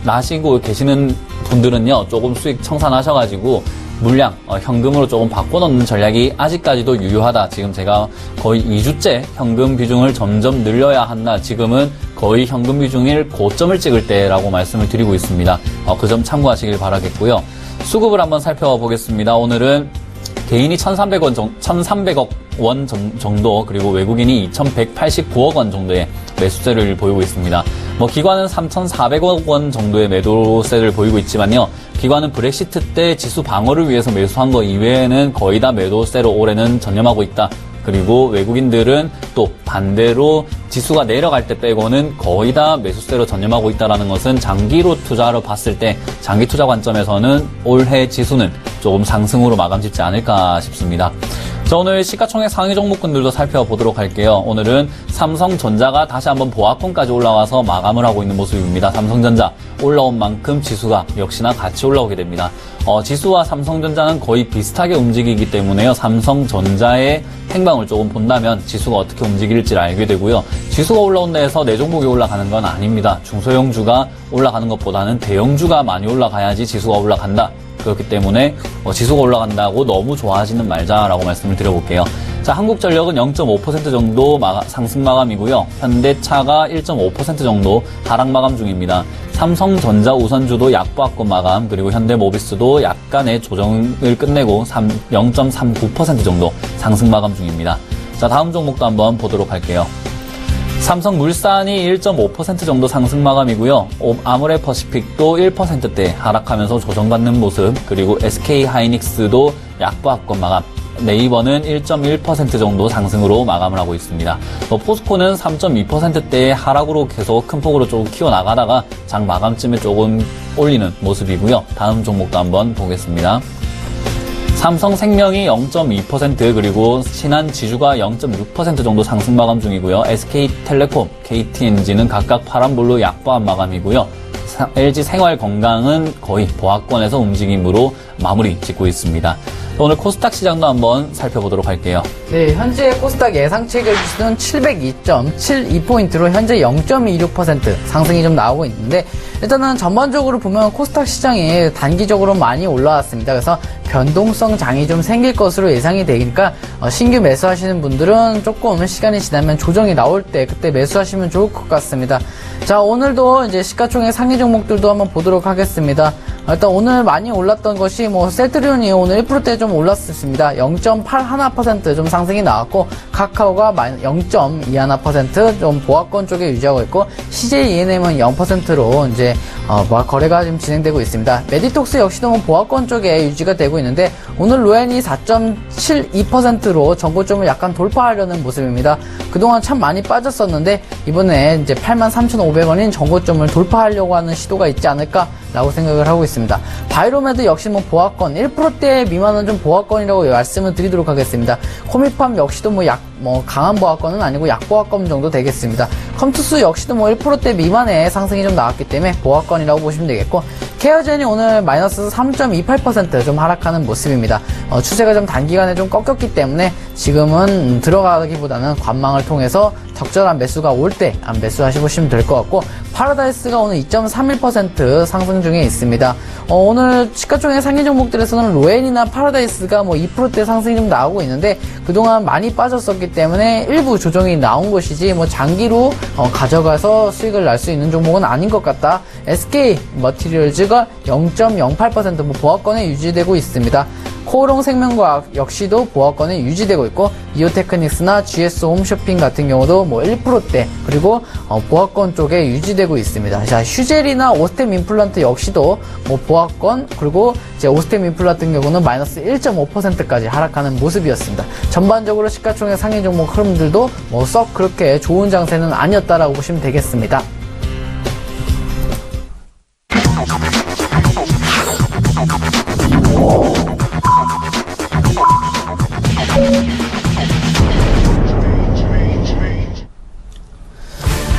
나시고 계시는 분들은요. 조금 수익 청산하셔가지고 물량, 현금으로 조금 바꿔놓는 전략이 아직까지도 유효하다. 지금 제가 거의 2주째 현금 비중을 점점 늘려야 한다. 지금은 거의 현금 비중일 고점을 찍을 때라고 말씀을 드리고 있습니다. 그 점 참고하시길 바라겠고요. 수급을 한번 살펴보겠습니다. 오늘은 개인이 1,300억 원 정도, 그리고 외국인이 2,189억 원 정도의 매수세를 보이고 있습니다. 기관은 3,400억 원 정도의 매도세를 보이고 있지만요. 기관은 브렉시트 때 지수 방어를 위해서 매수한 거 이외에는 거의 다 매도세로 올해는 전념하고 있다. 그리고 외국인들은 또 반대로 지수가 내려갈 때 빼고는 거의 다 매수세로 전념하고 있다는 것은 장기로 투자로 봤을 때 장기 투자 관점에서는 올해 지수는 조금 상승으로 마감 짓지 않을까 싶습니다. 자, 오늘 시가총액 상위 종목군들도 살펴보도록 할게요. 오늘은 삼성전자가 다시 한번 보합권까지 올라와서 마감을 하고 있는 모습입니다. 삼성전자 올라온 만큼 지수가 역시나 같이 올라오게 됩니다. 지수와 삼성전자는 거의 비슷하게 움직이기 때문에요. 삼성전자의 행방을 조금 본다면 지수가 어떻게 움직일지를 알게 되고요. 지수가 올라온다 해서 내 종목이 올라가는 건 아닙니다. 중소형주가 올라가는 것보다는 대형주가 많이 올라가야지 지수가 올라간다. 그렇기 때문에 지수가 올라간다고 너무 좋아하지는 말자라고 말씀을 드려볼게요. 자, 한국전력은 0.5% 정도 상승 마감이고요. 현대차가 1.5% 정도 하락 마감 중입니다. 삼성전자 우선주도 약보합권 마감, 그리고 현대모비스도 약간의 조정을 끝내고 0.39% 정도 상승 마감 중입니다. 자, 다음 종목도 한번 보도록 할게요. 삼성물산이 1.5% 정도 상승 마감이고요. 아모레퍼시픽도 1%대 하락하면서 조정받는 모습, 그리고 SK하이닉스도 약보합권 마감, 네이버는 1.1% 정도 상승으로 마감을 하고 있습니다. 포스코는 3.2%대의 하락으로 계속 큰 폭으로 조금 키워나가다가 장 마감쯤에 조금 올리는 모습이고요. 다음 종목도 한번 보겠습니다. 삼성생명이 0.2% 그리고 신한지주가 0.6% 정도 상승 마감 중이고요. SK텔레콤, KTNG는 각각 파란불로 약보합 마감이고요. LG생활건강은 거의 보합권에서 움직임으로 마무리 짓고 있습니다. 오늘 코스닥 시장도 한번 살펴보도록 할게요. 네, 현재 코스닥 예상 체결 지수는 702.72포인트로 현재 0.26% 상승이 좀 나오고 있는데, 일단은 전반적으로 보면 코스닥 시장이 단기적으로 많이 올라왔습니다. 그래서 변동성 장이 좀 생길 것으로 예상이 되니까 신규 매수하시는 분들은 조금 시간이 지나면 조정이 나올 때 그때 매수하시면 좋을 것 같습니다. 자, 오늘도 이제 시가총액 상위 종목들도 한번 보도록 하겠습니다. 일단 오늘 많이 올랐던 것이 셀트리온이 오늘 1%대 좀 올랐습니다. 0.81% 좀 상승이 나왔고, 카카오가 0.21% 좀 보합권 쪽에 유지하고 있고, CJENM은 0%로 이제 거래가 지금 진행되고 있습니다. 메디톡스 역시도 보합권 쪽에 유지가 되고 있는데, 오늘 로엔이 4.72%로 전고점을 약간 돌파하려는 모습입니다. 그동안 참 많이 빠졌었는데 이번에 이제 83,500원인 전고점을 돌파하려고 하는 시도가 있지 않을까라고 생각을 하고 있습니다. 바이로메드 역시 보합권 1%대 미만은 좀 보합권이라고 말씀을 드리도록 하겠습니다. 코미팜 역시도 강한 보합권은 아니고 약보합권 정도 되겠습니다. 컴투스 역시도 1%대 미만의 상승이 좀 나왔기 때문에 보합권이라고 보시면 되겠고, 케어젠이 오늘 마이너스 3.28% 좀 하락하는 모습입니다. 추세가 좀 단기간에 좀 꺾였기 때문에 지금은 들어가기보다는 관망을 통해서 적절한 매수가 올 때 매수하시면 될 것 같고, 파라다이스가 오늘 2.31% 상승 중에 있습니다. 오늘 시가총액 상위 종목들에서는 로엔이나 파라다이스가 2%대 상승이 좀 나오고 있는데, 그동안 많이 빠졌었기 때문에 일부 조정이 나온 것이지 장기로 가져가서 수익을 날 수 있는 종목은 아닌 것 같다. SK 머티리얼즈가 0.08% 보합권에 유지되고 있습니다. 코오롱생명과학 역시도 보합권에 유지되고 있고, 이오테크닉스나 GS홈쇼핑 같은 경우도 1%대 그리고 보합권 쪽에 유지되고 있습니다. 자, 휴젤이나 오스템 임플란트 역시도 보합권, 그리고 이제 오스템 임플란트 같은 경우는 마이너스 1.5%까지 하락하는 모습이었습니다. 전반적으로 시가총액 상위 종목 흐름들도 썩 그렇게 좋은 장세는 아니었다라고 보시면 되겠습니다.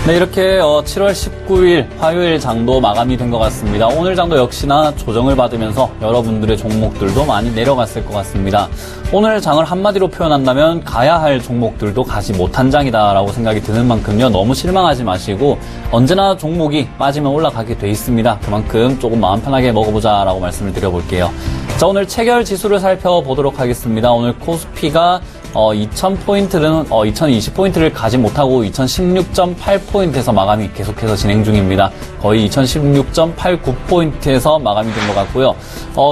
네, 이렇게 7월 19일 화요일 장도 마감이 된 것 같습니다. 오늘 장도 역시나 조정을 받으면서 여러분들의 종목들도 많이 내려갔을 것 같습니다. 오늘 장을 한마디로 표현한다면 가야 할 종목들도 가지 못한 장이다라고 생각이 드는 만큼요, 너무 실망하지 마시고 언제나 종목이 빠지면 올라가게 돼 있습니다. 그만큼 조금 마음 편하게 먹어보자라고 말씀을 드려볼게요. 자, 오늘 체결 지수를 살펴보도록 하겠습니다. 오늘 코스피가 2000포인트는 2020포인트를 가지 못하고 2016.8포인트에서 마감이 계속해서 진행 중입니다. 거의 2016.89포인트에서 마감이 된 것 같고요.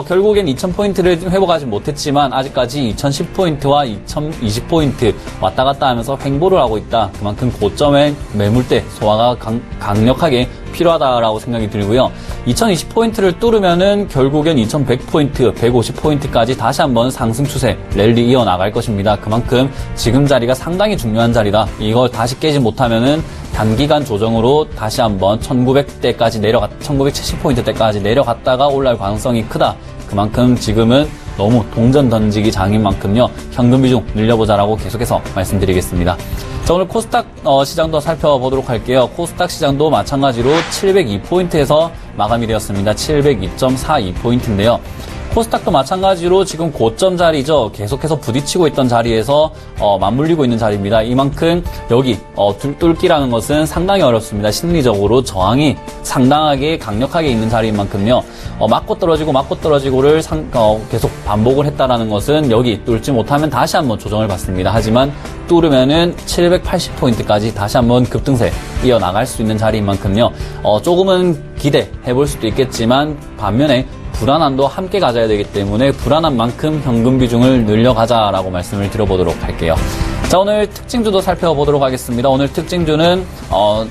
결국엔 2000포인트를 회복하지 못했지만 아직까지 2010포인트와 2020포인트 왔다 갔다 하면서 횡보를 하고 있다. 그만큼 고점의 매물대 소화가 강력하게 필요하다라고 생각이 들고요. 2020포인트를 뚫으면은 결국엔 2100포인트, 150포인트까지 다시 한번 상승 추세, 랠리 이어나갈 것입니다. 그만큼 지금 자리가 상당히 중요한 자리다. 이걸 다시 깨지 못하면은 단기간 조정으로 다시 한번 1970포인트대까지 내려갔다가 올라올 가능성이 크다. 그만큼 지금은 너무 동전 던지기 장인 만큼요, 현금 비중 늘려보자라고 계속해서 말씀드리겠습니다. 자, 오늘 코스닥 시장도 살펴보도록 할게요. 코스닥 시장도 마찬가지로 702포인트에서 마감이 되었습니다. 702.42포인트인데요. 코스닥도 마찬가지로 지금 고점 자리죠. 계속해서 부딪히고 있던 자리에서 맞물리고 있는 자리입니다. 이만큼 여기 뚫기라는 것은 상당히 어렵습니다. 심리적으로 저항이 상당하게 강력하게 있는 자리인 만큼요. 맞고 떨어지고를 계속 반복을 했다라는 것은 여기 뚫지 못하면 다시 한번 조정을 받습니다. 하지만 뚫으면은 780포인트까지 다시 한번 급등세 이어나갈 수 있는 자리인 만큼요. 조금은 기대해 볼 수도 있겠지만 반면에 불안함도 함께 가져야 되기 때문에 불안한 만큼 현금 비중을 늘려가자라고 말씀을 드려보도록 할게요. 자, 오늘 특징주도 살펴보도록 하겠습니다. 오늘 특징주는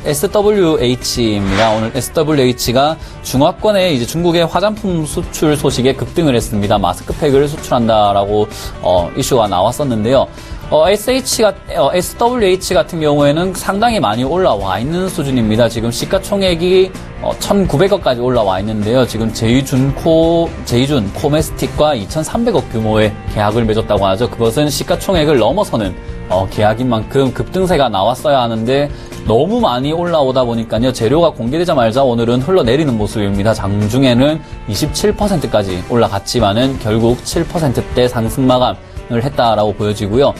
SWH입니다. 오늘 SWH가 중화권에 이제 중국의 화장품 수출 소식에 급등을 했습니다. 마스크팩을 수출한다라고 이슈가 나왔었는데요. SWH 같은 경우에는 상당히 많이 올라와 있는 수준입니다. 지금 시가총액이 1,900억까지 올라와 있는데요. 지금 제이준 코메스틱과 2,300억 규모의 계약을 맺었다고 하죠. 그것은 시가총액을 넘어서는 계약인 만큼 급등세가 나왔어야 하는데 너무 많이 올라오다 보니까요. 재료가 공개되자마자 오늘은 흘러내리는 모습입니다. 장중에는 27%까지 올라갔지만은 결국 7%대 상승 마감을 했다라고 보여지고요.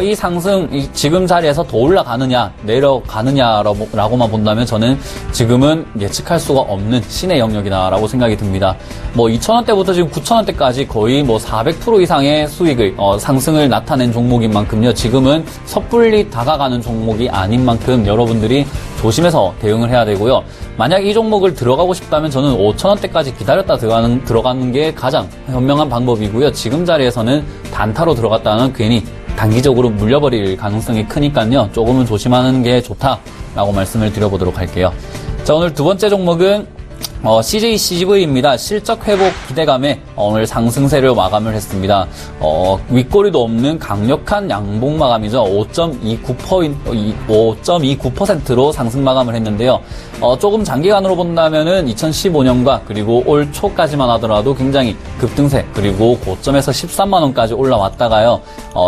이 상승, 지금 자리에서 더 올라가느냐, 내려가느냐라고만 본다면 저는 지금은 예측할 수가 없는 신의 영역이다라고 생각이 듭니다. 2,000원대부터 지금 9,000원대까지 거의 400% 이상의 수익을, 상승을 나타낸 종목인 만큼요. 지금은 섣불리 다가가는 종목이 아닌 만큼 여러분들이 조심해서 대응을 해야 되고요. 만약 이 종목을 들어가고 싶다면 저는 5,000원대까지 기다렸다 들어가는 게 가장 현명한 방법이고요. 지금 자리에서는 단타로 들어갔다는 괜히 단기적으로 물려버릴 가능성이 크니까요. 조금은 조심하는 게 좋다라고 말씀을 드려보도록 할게요. 자, 오늘 두 번째 종목은 CJCGV입니다. 실적 회복 기대감에 오늘 상승세를 마감을 했습니다. 윗꼬리도 없는 강력한 양봉 마감이죠. 5.29%로 상승 마감을 했는데요. 조금 장기간으로 본다면은 2015년과 그리고 올 초까지만 하더라도 굉장히 급등세, 그리고 고점에서 13만원까지 올라왔다가요.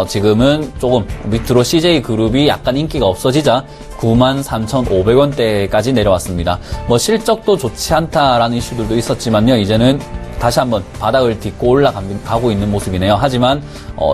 지금은 조금 밑으로 CJ그룹이 약간 인기가 없어지자 93,500원대까지 내려왔습니다. 실적도 좋지 않다라는 이슈들도 있었지만요. 이제는 다시 한번 바닥을 딛고 올라가고 있는 모습이네요. 하지만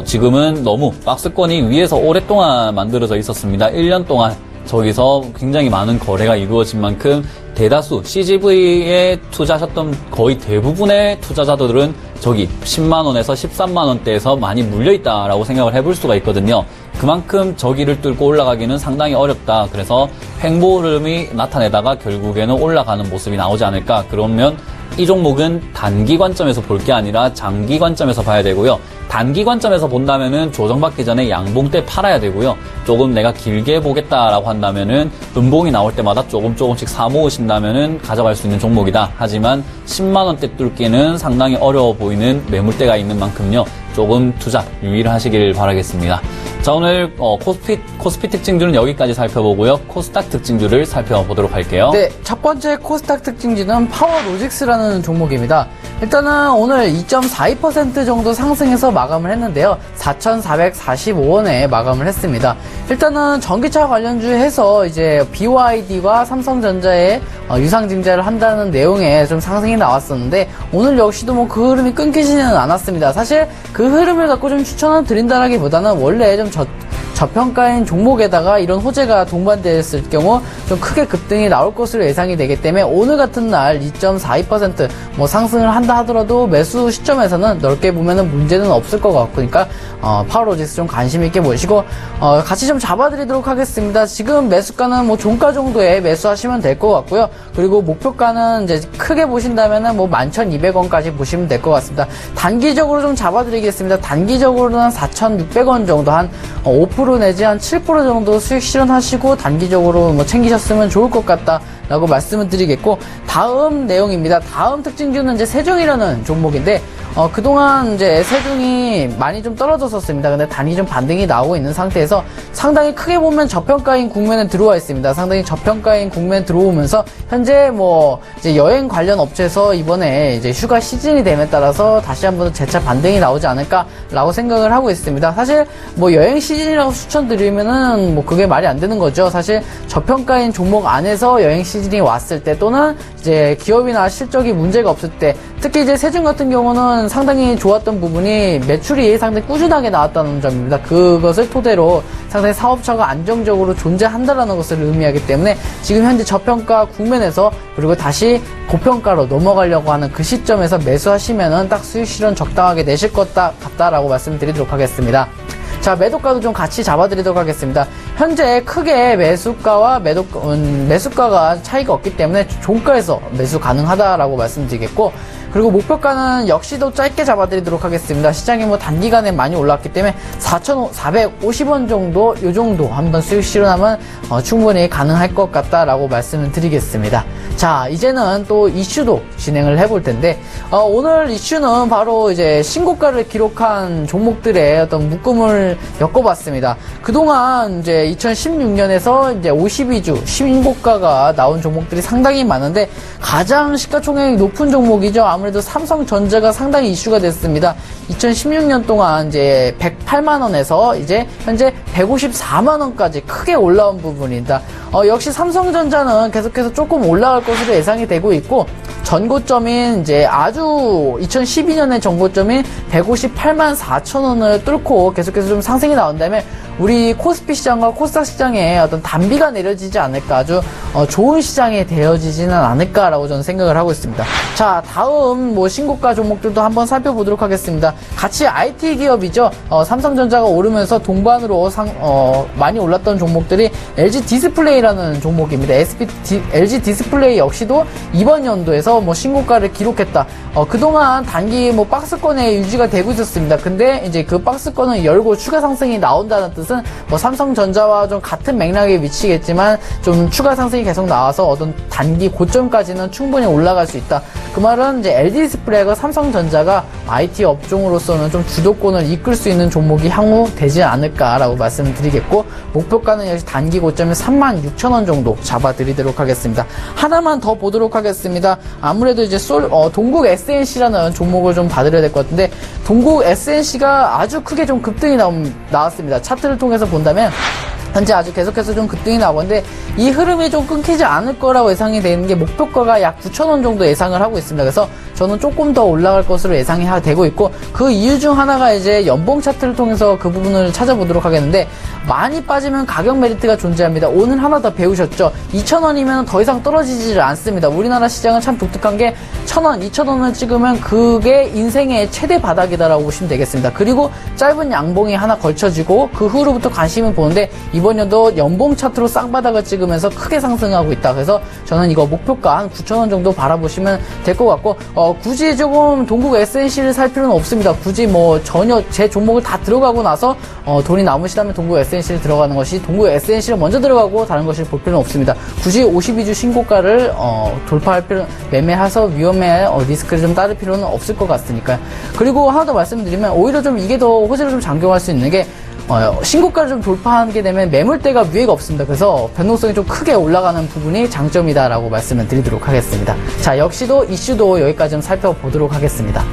지금은 너무 박스권이 위에서 오랫동안 만들어져 있었습니다. 1년 동안 저기서 굉장히 많은 거래가 이루어진 만큼 대다수 CGV에 투자하셨던 거의 대부분의 투자자들은 저기 10만원에서 13만원대에서 많이 물려있다라고 생각을 해볼 수가 있거든요. 그만큼 저기를 뚫고 올라가기는 상당히 어렵다. 그래서 횡보 흐름이 나타내다가 결국에는 올라가는 모습이 나오지 않을까. 그러면 이 종목은 단기 관점에서 볼 게 아니라 장기 관점에서 봐야 되고요. 단기 관점에서 본다면은 조정받기 전에 양봉 때 팔아야 되고요. 조금 내가 길게 보겠다라고 한다면은 음봉이 나올 때마다 조금씩 사모으신다면은 가져갈 수 있는 종목이다. 하지만 10만원대 뚫기는 상당히 어려워 보이는 매물대가 있는 만큼요. 조금 투자 유의를 하시길 바라겠습니다. 자, 오늘 코스피 특징주는 여기까지 살펴보고요. 코스닥 특징주를 살펴보도록 할게요. 네, 첫 번째 코스닥 특징주는 파워로직스라는 종목입니다. 일단은 오늘 2.42% 정도 상승해서 마감을 했는데요. 4,445원에 마감을 했습니다. 일단은 전기차 관련주 해서 이제 BYD와 삼성전자의 유상증자를 한다는 내용의 좀 상승이 나왔었는데 오늘 역시도 그 흐름이 끊기지는 않았습니다. 사실 그 흐름을 갖고 좀 추천을 드린다라기보다는 원래 좀 저평가인 종목에다가 이런 호재가 동반됐을 경우 좀 크게 급등이 나올 것으로 예상이 되기 때문에 오늘 같은 날 2.42% 상승을 한다 하더라도 매수 시점에서는 넓게 보면은 문제는 없을 것 같으니까 파워로직스 좀 관심 있게 보시고 같이 좀 잡아드리도록 하겠습니다. 지금 매수가는 종가 정도에 매수하시면 될 것 같고요. 그리고 목표가는 이제 크게 보신다면은 11,200원까지 보시면 될 것 같습니다. 단기적으로 좀 잡아드리겠습니다. 단기적으로는 4,600원 정도 한 5% 내지 한 7% 정도 수익 실현하시고 단기적으로 챙기셨으면 좋을 것 같다라고 말씀을 드리겠고, 다음 내용입니다. 다음 특징주는 이제 세종이라는 종목인데 그동안 이제 세종이 많이 좀 떨어졌었습니다. 근데 단기 좀 반등이 나오고 있는 상태에서 상당히 크게 보면 저평가인 국면에 들어와 있습니다. 상당히 저평가인 국면에 들어오면서 현재 이제 여행 관련 업체에서 이번에 이제 휴가 시즌이 됨에 따라서 다시 한번 재차 반등이 나오지 않을까라고 생각을 하고 있습니다. 사실 여행 시즌이라고 추천드리면은 뭐 그게 말이 안 되는 거죠. 사실 저평가인 종목 안에서 여행 시즌이 왔을 때 또는 이제 기업이나 실적이 문제가 없을 때 특히 이제 세준 같은 경우는 상당히 좋았던 부분이 매출이 상당히 꾸준하게 나왔다는 점입니다. 그것을 토대로 상당히 사업처가 안정적으로 존재한다라는 것을 의미하기 때문에 지금 현재 저평가 국면에서 그리고 다시 고평가로 넘어가려고 하는 그 시점에서 매수하시면은 딱 수익 실현 적당하게 내실 것 같다라고 말씀드리도록 하겠습니다. 자, 매도가도 좀 같이 잡아드리도록 하겠습니다. 현재 크게 매수가가 차이가 없기 때문에 종가에서 매수 가능하다라고 말씀드리겠고, 그리고 목표가는 역시도 짧게 잡아드리도록 하겠습니다. 시장이 뭐 단기간에 많이 올랐기 때문에 4,450원 정도, 요 정도 한번 수익 실현하면 충분히 가능할 것 같다라고 말씀을 드리겠습니다. 자, 이제는 또 이슈도 진행을 해볼 텐데, 오늘 이슈는 바로 이제 신고가를 기록한 종목들의 어떤 묶음을 엮어봤습니다. 그동안 이제 2016년에서 이제 52주 신고가가 나온 종목들이 상당히 많은데, 가장 시가총액이 높은 종목이죠. 아무래도 삼성전자가 상당히 이슈가 됐습니다. 2016년 동안 이제 108만원에서 이제 현재 154만원까지 크게 올라온 부분이다. 역시 삼성전자는 계속해서 조금 올라갈 것으로 예상이 되고 있고, 전고점인 이제 아주 2012년의 전고점인 158만 4천원을 뚫고 계속해서 좀 상승이 나온다면 우리 코스피 시장과 코스닥 시장에 어떤 단비가 내려지지 않을까, 아주 좋은 시장이 되어지지는 않을까라고 저는 생각을 하고 있습니다. 자, 다음 뭐 신고가 종목들도 한번 살펴보도록 하겠습니다. 같이 IT 기업이죠. 삼성전자가 오르면서 동반으로 많이 올랐던 종목들이 LG 디스플레이라는 종목입니다. LG 디스플레이 역시도 이번 연도에서 뭐 신고가를 기록했다. 그동안 단기 뭐 박스권에 유지가 되고 있었습니다. 근데 이제 그 박스권을 열고 추가 상승이 나온다는 뜻은 뭐 삼성전자와 좀 같은 맥락에 위치겠지만 좀 추가 상승이 계속 나와서 어떤 단기 고점까지는 충분히 올라갈 수 있다. 그 말은 이제 LG 디스플레이가 삼성전자가 IT 업종으로서는 좀 주도권을 이끌 수 있는 종목이 향후 되지 않을까라고 말씀을 드리겠고, 목표가는 역시 단기 고점이 36,000원 정도 잡아드리도록 하겠습니다. 하나만 더 보도록 하겠습니다. 아무래도 이제 동국 SNC라는 종목을 좀 봐드려야 될 것 같은데, 동국 SNC가 아주 크게 좀 급등이 나왔습니다. 차트를 통해서 본다면 현재 아주 계속해서 좀 급등이 나오는데, 이 흐름이 좀 끊기지 않을 거라고 예상이 되는 게 목표가가 약 9,000원 정도 예상을 하고 있습니다. 그래서 저는 조금 더 올라갈 것으로 예상이 되고 있고, 그 이유 중 하나가 이제 연봉 차트를 통해서 그 부분을 찾아보도록 하겠는데, 많이 빠지면 가격 메리트가 존재합니다. 오늘 하나 더 배우셨죠? 2,000원이면 더 이상 떨어지질 않습니다. 우리나라 시장은 참 독특한 게 1,000원, 2,000원을 찍으면 그게 인생의 최대 바닥이다라고 보시면 되겠습니다. 그리고 짧은 양봉이 하나 걸쳐지고 그 후로부터 관심을 보는데, 이번 연도 연봉 차트로 쌍바닥을 찍으면서 크게 상승하고 있다. 그래서 저는 이거 목표가 한 9,000원 정도 바라보시면 될 것 같고, 굳이 조금 동국 SNC를 살 필요는 없습니다. 굳이 뭐 전혀 제 종목을 다 들어가고 나서 돈이 남으시다면 동국 SNC를 들어가는 것이, 동국 SNC를 먼저 들어가고 다른 것을 볼 필요는 없습니다. 굳이 52주 신고가를 돌파할 필요, 매매해서 위험에 리스크를 좀 따를 필요는 없을 것 같으니까요. 그리고 하나 더 말씀드리면, 오히려 좀 이게 더 호재를 좀 작용할 수 있는 게, 신고가를 좀 돌파하게 되면 매물대가 위에가 없습니다. 그래서 변동성이 좀 크게 올라가는 부분이 장점이다라고 말씀을 드리도록 하겠습니다. 자, 역시도 이슈도 여기까지 좀 살펴보도록 하겠습니다.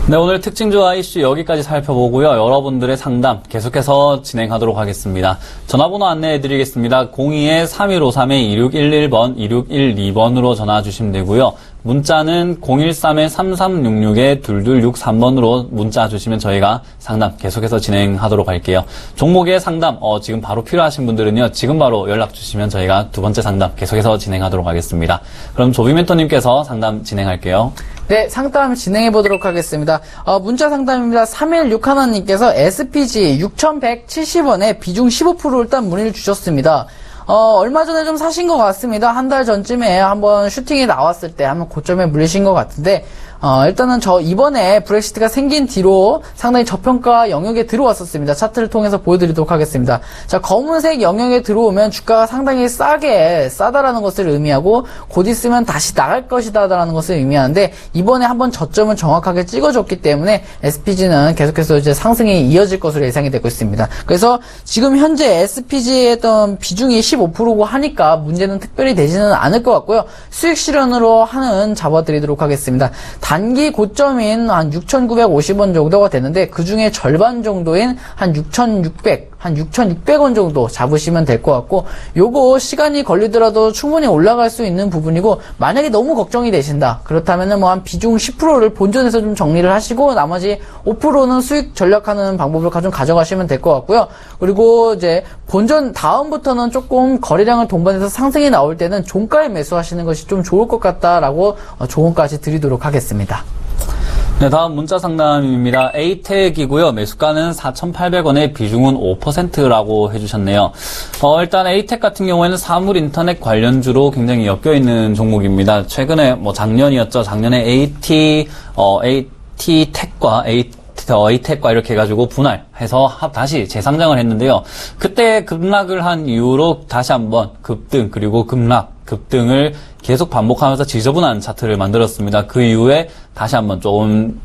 네, 오늘 특징주와 이슈 여기까지 살펴보고요. 여러분들의 상담 계속해서 진행하도록 하겠습니다. 전화번호 안내해드리겠습니다. 02-3153-2611번, 2612번으로 전화 주시면 되고요. 문자는 013-3366-2263번으로 문자 주시면 저희가 상담 계속해서 진행하도록 할게요. 종목의 상담 지금 바로 필요하신 분들은요, 지금 바로 연락 주시면 저희가 두 번째 상담 계속해서 진행하도록 하겠습니다. 그럼 조비 멘토님께서 상담 진행할게요. 네, 상담 진행해 보도록 하겠습니다. 문자 상담입니다. 3161님께서 SPG 6,170원에 비중 15% 일단 문의를 주셨습니다. 얼마 전에 좀 사신 것 같습니다. 한 달 전쯤에 한번 슈팅이 나왔을 때 한번 고점에 물리신 것 같은데, 일단은 이번에 브렉시트가 생긴 뒤로 상당히 저평가 영역에 들어왔었습니다. 차트를 통해서 보여드리도록 하겠습니다. 자, 검은색 영역에 들어오면 주가가 상당히 싸다라는 것을 의미하고, 곧 있으면 다시 나갈 것이다라는 것을 의미하는데, 이번에 한번 저점을 정확하게 찍어줬기 때문에 SPG는 계속해서 이제 상승이 이어질 것으로 예상이 되고 있습니다. 그래서 지금 현재 SPG의 어떤 비중이 15%고 하니까 문제는 특별히 되지는 않을 것 같고요. 수익 실현으로 하는 잡아드리도록 하겠습니다. 단기 고점인 한 6,950원 정도가 되는데 그 중에 절반 정도인 한 6,600원 정도 잡으시면 될 것 같고, 요거 시간이 걸리더라도 충분히 올라갈 수 있는 부분이고, 만약에 너무 걱정이 되신다 그렇다면은 뭐 한 비중 10%를 본전에서 좀 정리를 하시고 나머지 5%는 수익 전략하는 방법을 좀 가져가시면 될 것 같고요. 그리고 이제 본전 다음부터는 조금 거래량을 동반해서 상승이 나올 때는 종가에 매수하시는 것이 좀 좋을 것 같다라고 조언까지 드리도록 하겠습니다. 네, 다음 문자 상담입니다. 에이텍이고요. 매수가는 4,800원에 비중은 5%라고 해주셨네요. 일단 에이텍 같은 경우에는 사물 인터넷 관련주로 굉장히 엮여있는 종목입니다. 최근에 뭐 작년이었죠. 작년에 AT텍과 에이텍과 이렇게 해가지고 분할해서 다시 재상장을 했는데요. 그때 급락을 한 이후로 다시 한번 급등 그리고 급등을 계속 반복하면서 지저분한 차트를 만들었습니다. 그 이후에 다시 한번 조금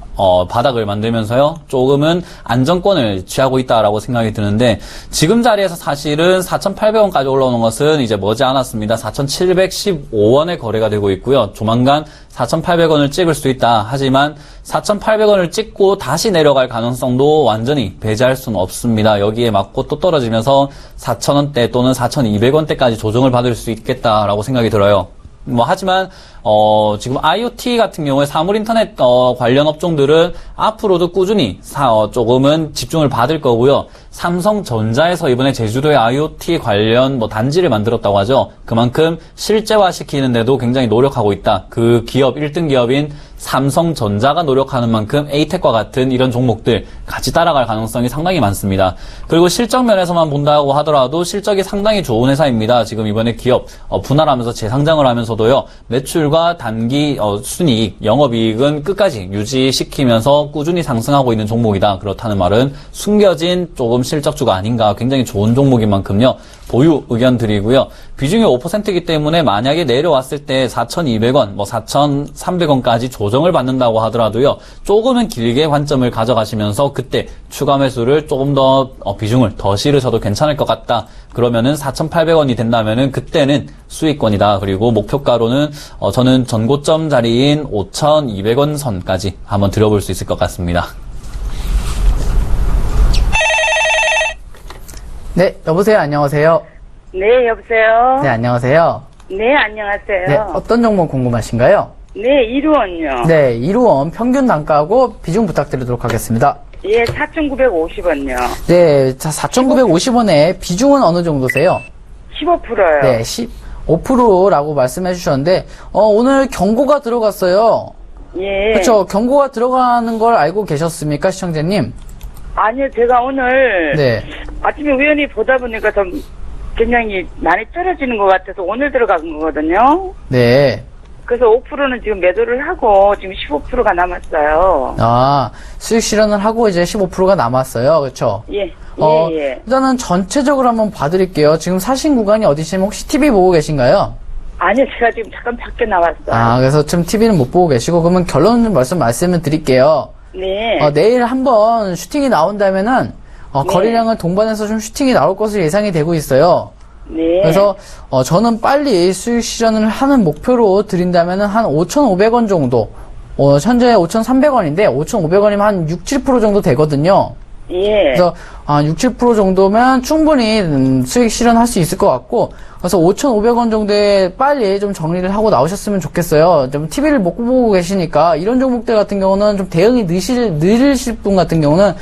바닥을 만들면서요. 조금은 안정권을 취하고 있다라고 생각이 드는데, 지금 자리에서 사실은 4,800원까지 올라오는 것은 이제 머지않았습니다. 4,715원에 거래가 되고 있고요. 조만간 4,800원을 찍을 수 있다. 하지만 4,800원을 찍고 다시 내려갈 가능성도 완전히 배제할 수는 없습니다. 여기에 맞고 또 떨어지면서 4,000원대 또는 4,200원대까지 조정을 받을 수 있겠다라고 생각이 들어요. 하지만 지금 IoT 같은 경우에 사물 인터넷 관련 업종들은 앞으로도 꾸준히 조금은 집중을 받을 거고요. 삼성전자에서 이번에 제주도에 IoT 관련 단지를 만들었다고 하죠. 그만큼 실제화시키는데도 굉장히 노력하고 있다. 그 기업 1등 기업인 삼성전자가 노력하는 만큼 에이텍과 같은 이런 종목들 같이 따라갈 가능성이 상당히 많습니다. 그리고 실적 면에서만 본다고 하더라도 실적이 상당히 좋은 회사입니다. 지금 이번에 기업 분할하면서 재상장을 하면서도요. 매출과 단기 순이익, 영업이익은 끝까지 유지시키면서 꾸준히 상승하고 있는 종목이다. 그렇다는 말은 숨겨진 조금 실적주가 아닌가. 굉장히 좋은 종목인 만큼요. 보유 의견 드리고요. 비중이 5%이기 때문에 만약에 내려왔을 때 4,200원, 4,300원까지 조정을 받는다고 하더라도요. 조금은 길게 관점을 가져가시면서 그때 추가 매수를 조금 더 비중을 더 실으셔도 괜찮을 것 같다. 그러면은 4,800원이 된다면은 그때는 수익권이다. 그리고 목표가로는 저는 전고점 자리인 5,200원 선까지 한번 들어볼 수 있을 것 같습니다. 네, 여보세요. 안녕하세요. 네, 여보세요. 네, 안녕하세요. 네, 안녕하세요. 네, 어떤 종목 궁금하신가요? 네, 이루원요. 네, 이루원 평균 단가하고 비중 부탁드리도록 하겠습니다. 예, 4,950원요. 네, 자, 4,950원에 비중은 어느 정도세요? 15%요. 네, 15%라고 말씀해 주셨는데, 오늘 경고가 들어갔어요. 예. 그렇죠. 경고가 들어가는 걸 알고 계셨습니까, 시청자님? 아니요, 제가 오늘 네. 아침에 우연히 보다 보니까 좀 굉장히 많이 떨어지는 것 같아서 오늘 들어간 거거든요. 네. 그래서 5%는 지금 매도를 하고 지금 15%가 남았어요. 아, 수익 실현을 하고 이제 15%가 남았어요. 그렇죠? 예. 예. 일단은 전체적으로 한번 봐드릴게요. 지금 사신 구간이 어디시면 혹시 TV 보고 계신가요? 아니요, 제가 지금 잠깐 밖에 나왔어요. 아, 그래서 지금 TV는 못 보고 계시고, 그러면 결론 좀 말씀을 드릴게요. 네. 내일 한번 슈팅이 나온다면은, 거래량을 동반해서 좀 슈팅이 나올 것으로 예상이 되고 있어요. 네. 그래서, 저는 빨리 수익 실현을 하는 목표로 드린다면은 한 5,500원 정도, 현재 5,300원인데, 5,500원이면 한 6, 7% 정도 되거든요. 예. 그래서 6, 7% 정도면 충분히 수익 실현할 수 있을 것 같고, 그래서 5,500원 정도에 빨리 좀 정리를 하고 나오셨으면 좋겠어요. 좀 TV를 못 보고 계시니까 이런 종목들 같은 경우는 좀 대응이 느리실 분 같은 경우는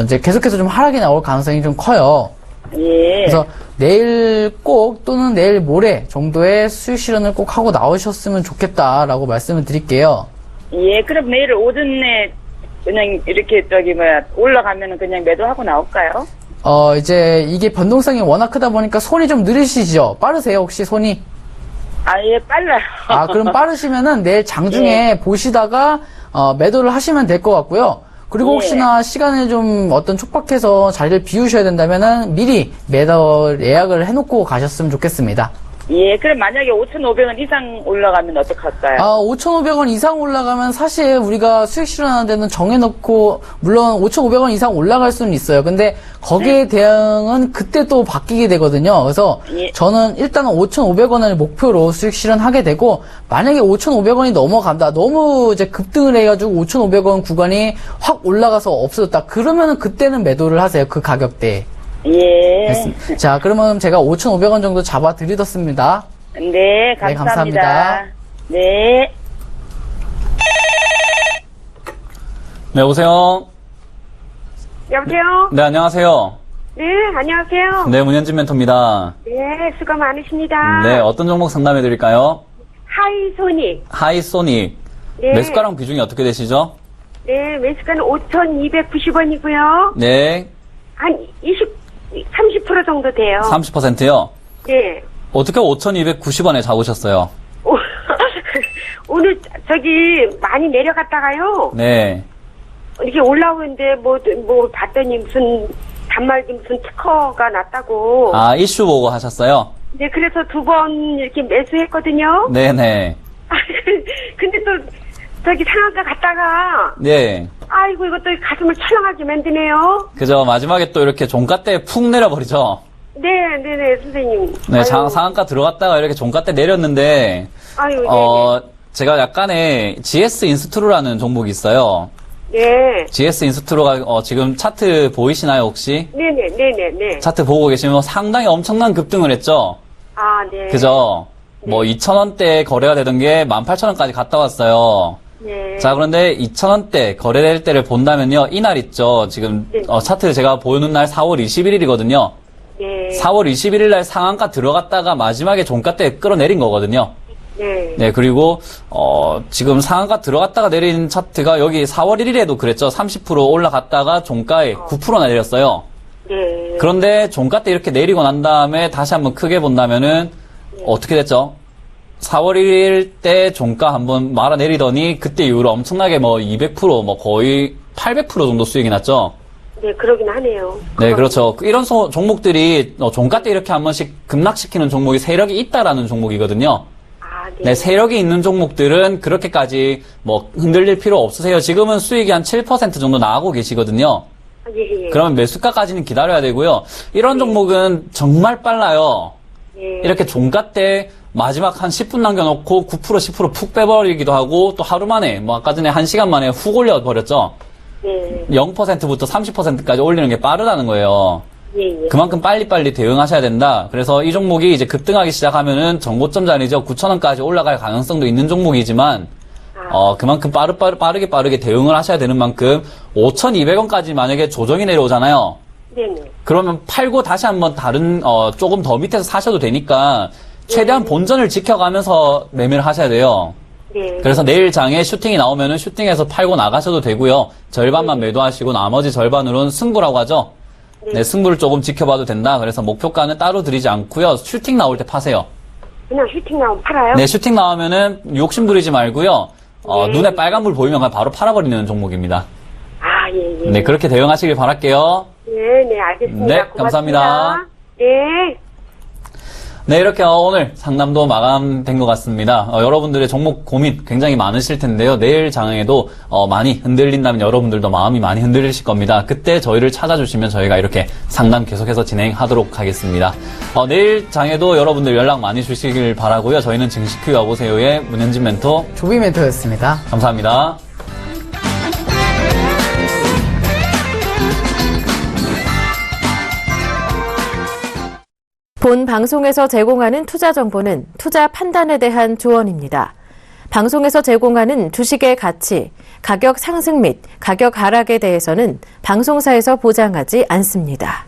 이제 계속해서 좀 하락이 나올 가능성이 좀 커요. 예. 그래서 내일 꼭 또는 내일 모레 정도의 수익 실현을 꼭 하고 나오셨으면 좋겠다라고 말씀을 드릴게요. 예, 그럼 내일 오전에 그냥 이렇게 올라가면은 그냥 매도하고 나올까요? 이제 이게 변동성이 워낙 크다 보니까 손이 좀 느리시죠? 빠르세요, 혹시 손이? 아, 예, 빨라요. 그럼 빠르시면은 내일 장중에 보시다가, 매도를 하시면 될 것 같고요. 그리고 예. 혹시나 시간을 좀 어떤 촉박해서 자리를 비우셔야 된다면은 미리 매도 예약을 해놓고 가셨으면 좋겠습니다. 예, 그럼 만약에 5,500원 이상 올라가면 어떡할까요? 5,500원 이상 올라가면 사실 우리가 수익 실현하는 데는 정해놓고, 물론 5,500원 이상 올라갈 수는 있어요. 근데 거기에 대응은 그때 또 바뀌게 되거든요. 그래서 예. 저는 일단은 5,500원을 목표로 수익 실현하게 되고, 만약에 5,500원이 넘어간다. 너무 이제 급등을 해가지고 5,500원 구간이 확 올라가서 없어졌다. 그러면은 그때는 매도를 하세요. 그 가격대에. 예. 됐습니다. 자, 그러면 제가 5,500원 정도 잡아드리겠습니다. 네, 감사합니다. 감사합니다. 네. 네, 오세요. 여보세요? 네, 안녕하세요. 네, 안녕하세요. 네, 문현진 멘토입니다. 네, 수고 많으십니다. 네, 어떤 종목 상담해 드릴까요? 하이소닉. 하이소닉. 네. 매수가랑 비중이 어떻게 되시죠? 네, 매수가는 5,290원이고요. 네, 한 30% 정도 돼요. 30%요. 네. 어떻게 5,290원에 잡으셨어요? 오늘 저기 많이 내려갔다가요. 네. 이렇게 올라오는데 뭐 봤더니 무슨 단말기 무슨 특허가 났다고. 아, 이슈 보고 하셨어요? 네, 그래서 2번 이렇게 매수했거든요. 네네. 근데 또 저기 상한가 갔다가 네. 아이고 이것도 가슴을 철렁하게 만드네요. 그죠. 마지막에 또 이렇게 종가 때 푹 내려버리죠? 네, 선생님. 네, 아유, 상한가 들어갔다가 이렇게 종가 때 내렸는데, 아유, 제가 약간의 GS 인스트루라는 종목이 있어요. 네. GS 인스트루가 지금 차트 보이시나요, 혹시? 네네. 차트 보고 계시면 상당히 엄청난 급등을 했죠? 아, 네. 그죠? 뭐 2,000원대 거래가 되던 게 18,000원까지 갔다 왔어요. 네. 자, 그런데 2,000원대 거래될 때를 본다면요, 이날 있죠. 지금 네. 차트 제가 보여놓은 날 4월 21일이거든요. 네. 4월 21일 날 상한가 들어갔다가 마지막에 종가 때 끌어내린 거거든요. 네. 네, 그리고 지금 상한가 들어갔다가 내린 차트가 여기 4월 1일에도 그랬죠. 30% 올라갔다가 종가에 9%나 내렸어요. 네. 그런데 종가 때 이렇게 내리고 난 다음에 다시 한번 크게 본다면은 어떻게 됐죠? 4월 1일 때 종가 한번 말아 내리더니 그때 이후로 엄청나게 뭐 200%, 뭐 거의 800% 정도 수익이 났죠. 네, 그러긴 하네요. 네, 그렇죠. 이런 종목들이 종가 때 이렇게 한 번씩 급락시키는 종목이 세력이 있다라는 종목이거든요. 아, 네. 네, 세력이 있는 종목들은 그렇게까지 뭐 흔들릴 필요 없으세요. 지금은 수익이 한 7% 정도 나가고 계시거든요. 아, 예. 그러면 매수가까지는 기다려야 되고요. 이런 종목은 정말 빨라요. 예. 이렇게 종가 때 마지막 한 10분 남겨놓고 9% 10% 푹 빼버리기도 하고 또 하루 만에 뭐 아까 전에 1시간 만에 훅 올려버렸죠. 네. 0%부터 30%까지 올리는 게 빠르다는 거예요. 예. 그만큼 빨리빨리 대응하셔야 된다. 그래서 이 종목이 이제 급등하기 시작하면은 정고점 자리죠. 9,000원까지 올라갈 가능성도 있는 종목이지만 그만큼 빠르게 대응을 하셔야 되는 만큼 5,200원까지 만약에 조정이 내려오잖아요. 네네. 그러면 팔고 다시 한번 다른 조금 더 밑에서 사셔도 되니까 최대한 본전을 지켜가면서 매매를 하셔야 돼요. 네. 그래서 내일 장에 슈팅이 나오면은 슈팅에서 팔고 나가셔도 되고요. 절반만 매도하시고 나머지 절반으로는 승부라고 하죠. 네, 승부를 조금 지켜봐도 된다. 그래서 목표가는 따로 드리지 않고요. 슈팅 나올 때 파세요. 그냥 슈팅 나오면 팔아요? 네, 슈팅 나오면은 욕심 부리지 말고요. 눈에 빨간불 보이면 그냥 바로 팔아버리는 종목입니다. 아, 예. 네, 그렇게 대응하시길 바랄게요. 네, 알겠습니다. 네, 고맙습니다. 감사합니다. 네. 네, 이렇게 오늘 상담도 마감된 것 같습니다. 여러분들의 종목 고민 굉장히 많으실 텐데요. 내일 장에도 많이 흔들린다면 여러분들도 마음이 많이 흔들리실 겁니다. 그때 저희를 찾아주시면 저희가 이렇게 상담 계속해서 진행하도록 하겠습니다. 내일 장에도 여러분들 연락 많이 주시길 바라고요. 저희는 증시큐 여보세요의 문현진 멘토 조비 멘토였습니다. 감사합니다. 본 방송에서 제공하는 투자 정보는 투자 판단에 대한 조언입니다. 방송에서 제공하는 주식의 가치, 가격 상승 및 가격 하락에 대해서는 방송사에서 보장하지 않습니다.